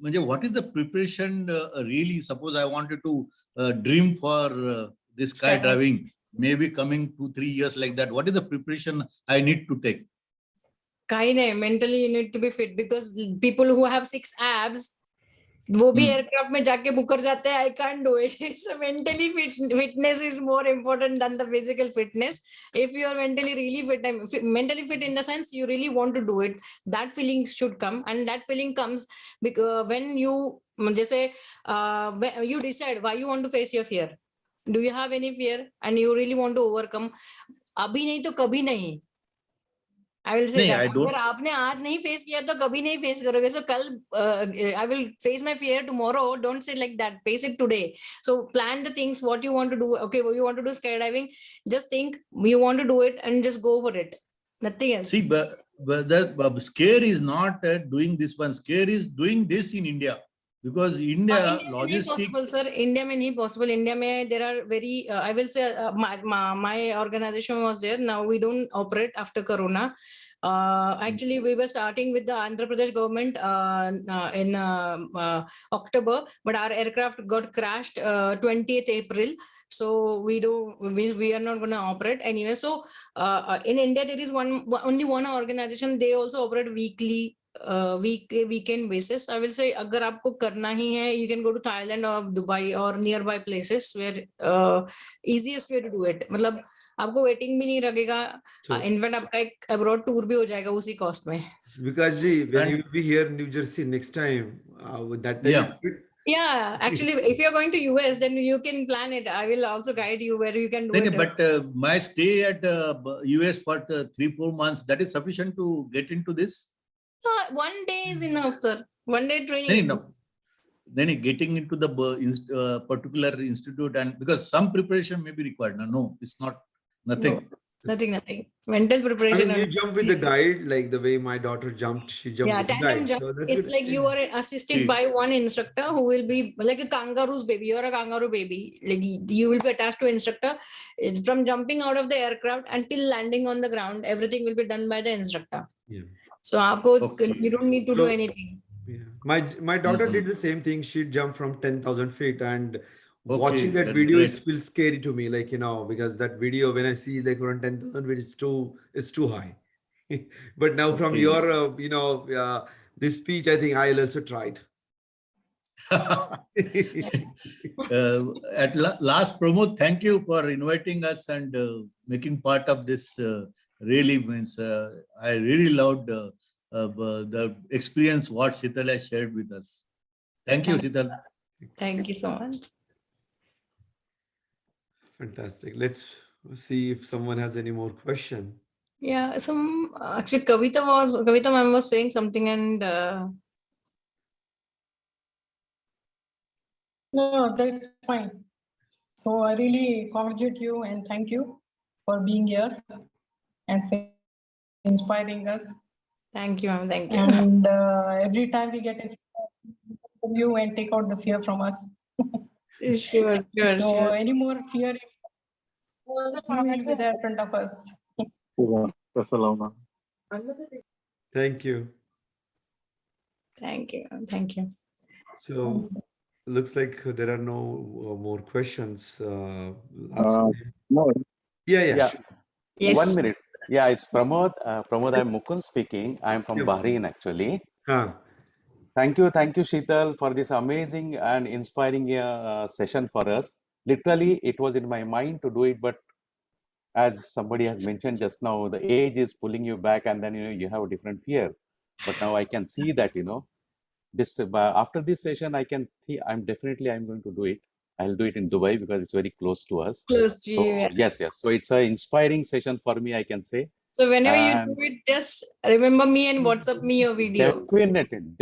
म्हणजे what is the preparation really? Suppose I wanted to dream for this skydiving, maybe coming 2-3 years like that. What is the preparation I need to take? काही नाही, mentally you need to be fit, because people who have 6 abs, वो भी aircraft में जाके Booker जाते हैं. I can't do it. So mentally fitness is more important than the physical fitness. If you are mentally really fit, mentally fit in the sense you really want to do it, that feeling should come, and that feeling comes because when you जैसे when you decide why you want to face your fear. Do you have any fear and you really want to overcome? अभी नहीं तो कभी नहीं. I will say that. अगर आपने आज नहीं फेस किया तो कभी नहीं फेस करोगे. So कल I will face my fear tomorrow. Don't say like that. Face it today. So plan the things what you want to do. Okay, well, you want to do skydiving. Just think you want to do it and just go for it. Nothing else. See, but the scare is not doing this one. Scare is doing this in India. Because India logistics. Possible, sir. India mein nahi possible. India mein there are very, I will say, my organization was there. Now we don't operate after Corona. Actually, we were starting with the Andhra Pradesh government in October, but our aircraft got crashed 20th April. So we are not going to operate anyway. So in India there is only one organization. They also operate weekly. Weekend basis. I will say, अगर आपको करना ही है, you can go to Thailand or Dubai or nearby places where easiest way to do it. मतलब आपको waiting भी नहीं लगेगा, So, in fact आपका एक अब्रॉड टूर भी हो जाएगा उसी कॉस्ट में. because when And- you will be here in New Jersey next time, with that time, Yeah. Yeah, actually, if you're going to US, then you can plan it. I will also guide you where you can do it. But my stay at US for 3-4 months, that is sufficient to get into this? 1 day is enough, sir. 1 day No, training. no. Then getting into the particular institute, and because some preparation may be required. No, it's not nothing. No, nothing. Mental I preparation. mean, you jump with the guide, like the way my daughter jumped. She jumped Yeah, with the tandem guide. jump. So that's It's good. like you are assisted See. by one instructor who will be like a kangaroo's baby. You're a kangaroo baby. Like you will be attached to instructor. From jumping out of the aircraft until landing on the ground, everything will be done by the instructor. Yeah. So आपको Okay. you don't need to do So- anything. Yeah. My daughter did the same thing. She jumped from 10,000 feet, and watching that that's video great. feels scary to me. Like, because that video, when I see like around 10,000 feet, it's too high. But now from Okay. your, this speech, I think I'll also try it. Last, Pramod, thank you for inviting us and making part of this. Really means I really loved the experience what Shital has shared with us. Thank you, Shital. Thank you so much. Fantastic. Let's see if someone has any more question. Yeah, some actually Kavita ma'am was saying something and No, that's fine. So I really congratulate you and thank you for being here and for inspiring us. thank you, ma'am. Thank you. And every time we get a from you and take out the fear from us. Sure. So any more fear, you will be there in front of us. Thank you. Thank you, ma'am. Thank you. So looks like there are no more questions. No, Yeah. sure. Yes. 1 minute. Yeah, it's Pramod. Pramod, I'm Mukund speaking. I'm from Yeah. Bahrain, actually. Huh. Thank you, Sheetal, for this amazing and inspiring session for us. Literally, it was in my mind to do it, but as somebody has mentioned just now, the age is pulling you back, and then you have a different fear. But now I can see that this after this session, I can see I'm going to do it. I'll do it in Dubai because it's very close to us. Close to you. So Yeah. yes. So it's an inspiring session for me, I can say. So whenever you And do it, just remember me and WhatsApp me your video.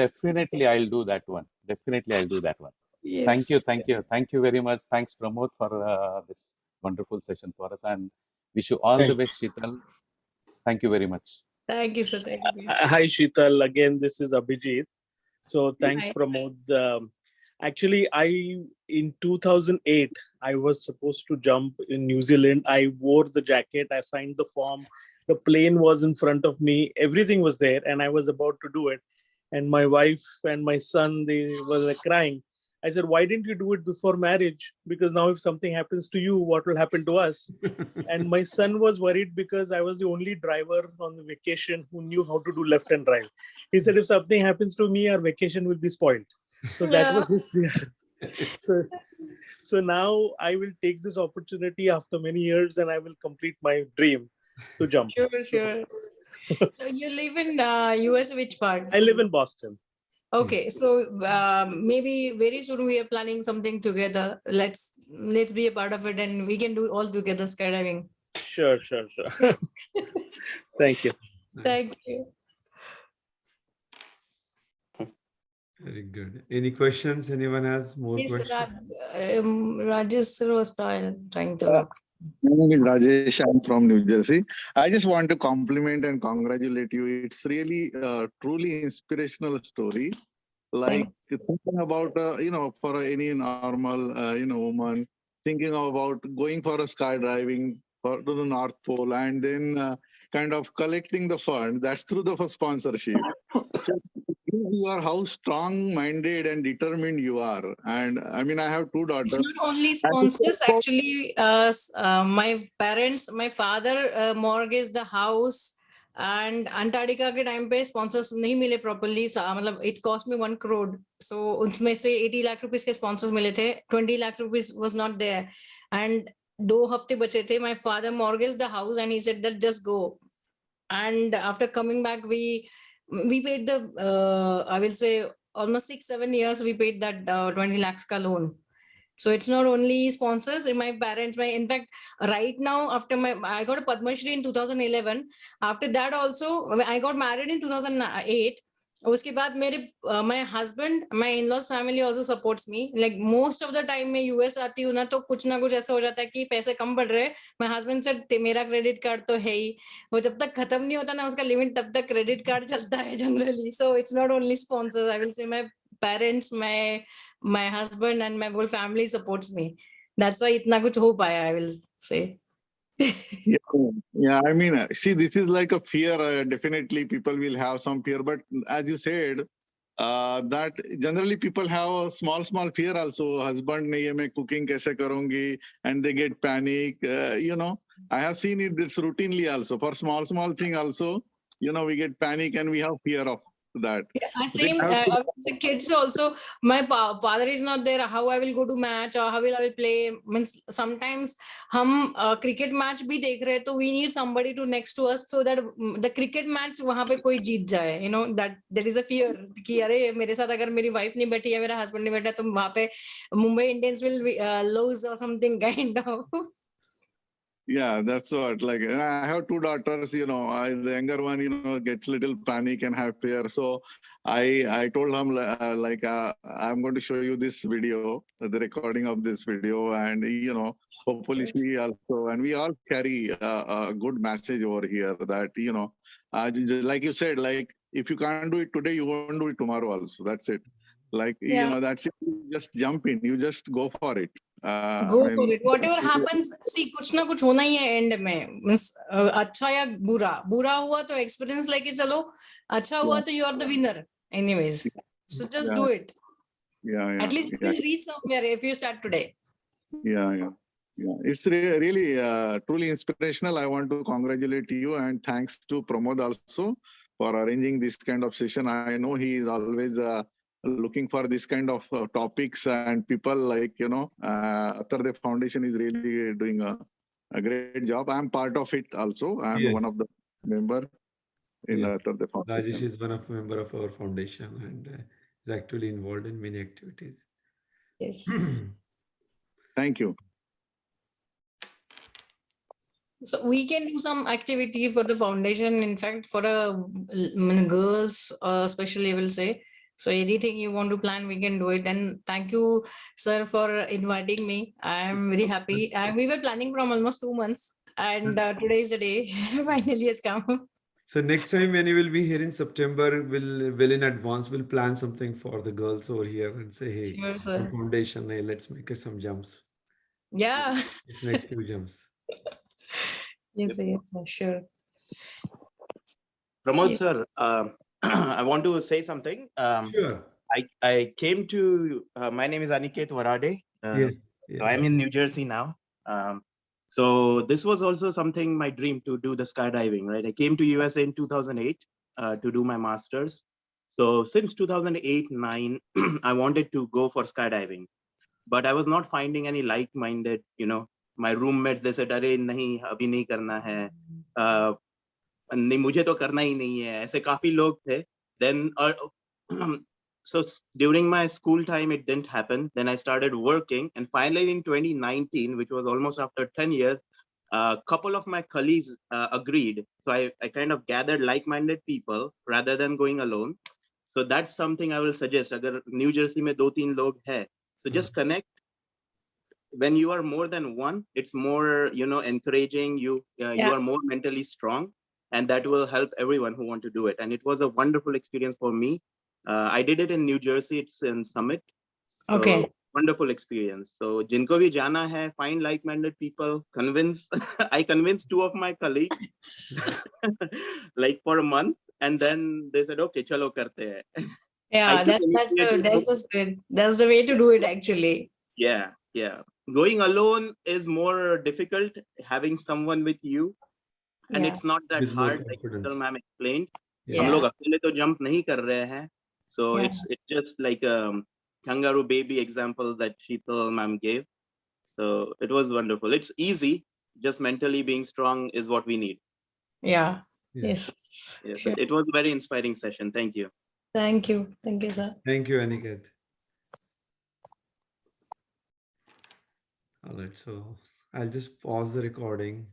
definitely, I'll do that one. Definitely, I'll do that one. Yes. Thank you very much. Thanks, Pramod, for this wonderful session for us, and wish you all the best, Sheetal. Thank you very much. Thank you, sir. Thank you. Hi, Sheetal. Again, this is Abhijit. So thanks, Hi. Pramod. Actually, in 2008, I was supposed to jump in New Zealand. I wore the jacket. I signed the form. The plane was in front of me. Everything was there, and I was about to do it. And my wife and my son, they were like crying. I said, "Why didn't you do it before marriage? Because now if something happens to you, what will happen to us?" And my son was worried because I was the only driver on the vacation who knew how to do left and right. He said, if something happens to me, our vacation will be spoiled. So that was his fear. So now I will take this opportunity after many years and I will complete my dream to jump. Sure. So you live in US, which part? I live in Boston. Okay, so maybe very soon we are planning something together. Let's be a part of it, and we can do all together skydiving. Sure. Thank you. Thank you. Very good. Any questions? Anyone has more Yes, questions? Rajesh sir was trying to look. My name is Rajesh. I'm from New Jersey. I just want to compliment and congratulate you. It's really a truly inspirational story. Like thinking about, for any normal, woman, thinking about going for a skydiving to the North Pole and then kind of collecting the fund. That's through the sponsorship. So you are how strong-minded and determined you are. And I mean, I have two daughters. It's not only sponsors, actually, my parents, my father mortgaged the house, and Antarctica के time पे sponsors नहीं मिले properly. मतलब it cost me 1 crore. So उसमें से 80 lakh rupees के sponsors मिले थे. 20 lakh rupees was not there. And 2 हफ्ते बचे थे. My father mortgaged the house and he said that just go. And after coming back, we paid the I will say almost 6-7 years we paid that 20 lakhs ka loan. So it's not only sponsors, my parents, in fact, right now after I got a Padma Shri in 2011. After that also, I got married in 2008. उसके बाद मेरे my husband, my in-laws family also supports me. Like most of the time मैं US आती हूँ ना, तो कुछ ना कुछ ऐसा हो जाता है कि पैसे कम पड़ रहे हैं. My husband said मेरा क्रेडिट कार्ड तो है ही, वो जब तक खत्म नहीं होता ना उसका लिमिट, तब तक क्रेडिट कार्ड चलता है generally. So it's not only sponsors. I will say my parents, my husband and my whole family supports me. That's why इतना कुछ हो पाया, I will say. Yeah, I mean, see, this is like a fear. Definitely, people will have some fear, but as you said, that generally people have a small fear also. Husband ne ye main cooking kaise karungi, and they get panic. You know, I have seen it this routinely also. For small thing also, you know, we get panic and we have fear of that. Yeah, same. The kids also. My father is not there. How I will go to match or how will I play? Means sometimes हम cricket match भी देख रहे हैं, तो we need somebody to next to us so that the cricket match वहाँ पे कोई जीत जाए. You know that there is a fear कि अरे मेरे साथ अगर मेरी wife नहीं बैठी है, मेरा husband नहीं बैठा, तो वहाँ पे Mumbai Indians will lose or something kind of. Yeah, that's what. Like, I have 2 daughters. You know, the younger one, you know, gets little panic and have fear. So, I told him I'm going to show you this video, the recording of this video, and you know, hopefully she also, and we all carry a good message over here that you know, like you said, like if you can't do it today, you won't do it tomorrow also. That's it. Like you know, that's it. You just jump in. You just go for it. Go for it. Whatever happens, see, कुछ ना कुछ होना ही है end में. Means अच्छा या बुरा हुआ तो experience लेके चलो, अच्छा हुआ तो you are the winner. Anyways, so just do it. Yeah. At least you will reach somewhere if you start today. Yeah. It's really truly inspirational. I want to congratulate you and thanks to Pramod also for arranging this kind of session. I know he is always looking for this kind of topics and people like, you know, Attarde Foundation is really doing a great job. I'm part of it also. I'm one of the member in Attarde Foundation. Rajesh is one of member of our foundation and is actually involved in many activities. Yes. Thank you. So we can do some activity for the foundation. In fact, for girls, especially, I will say. So anything you want to plan, we can do it. And thank you, sir, for inviting me. I am very happy. We were planning from almost 2 months, and today is the day. Finally, it's come. So next time when you will be here in September, we'll in advance we'll plan something for the girls over here and say, hey, Sure, sir. foundation, hey, let's make some jumps. Yeah. Let's make 2 jumps. Yes, sure. Pramod sir, I want to say something. Sure. I came to, my name is Aniket Warade. So I'm in New Jersey now. So this was also something, my dream to do the skydiving, right? I came to USA in 2008 to do my master's. So since 2008-9, I wanted to go for skydiving, but I was not finding any like-minded, you know, my roommates, they said, "Arey, nahi, abhi nahi karna hai. नहीं मुझे तो करना ही नहीं है." ऐसे काफी लोग थे. Then so during my school time it didn't happen. Then I started working, and finally in 2019, which was almost after 10 years, a couple of my colleagues agreed. So I kind of gathered like-minded people rather than going alone. So that's something I will suggest. Agar New Jersey में 2-3 लोग हैं, so just connect. When you are more than one, it's more, you know, encouraging. You are more mentally strong, and that will help everyone who want to do it. And it was a wonderful experience for me. I did it in New Jersey. It's in Summit. So, okay. Wonderful experience. So jinko bhi jana hai, find like-minded people, convince. I convinced 2 of my colleagues like for a month, and then they said, okay, chalo karte hai. Yeah, that's the spirit. That's the way to do it actually. Yeah. Going alone is more difficult. Having someone with you, and it's not that hard, like Shital ma'am explained. हम लोग अकेले तो jump नहीं कर रहे हैं. So it's just like a kangaroo baby example that Shital ma'am gave. So it was wonderful. It's easy. Just mentally being strong is what we need. Yeah. Yes. Yes. Yes, Sure. it was a very inspiring session. Thank you. Thank you. Thank you, sir. Thank you, Aniket. All right, so I'll just pause the recording.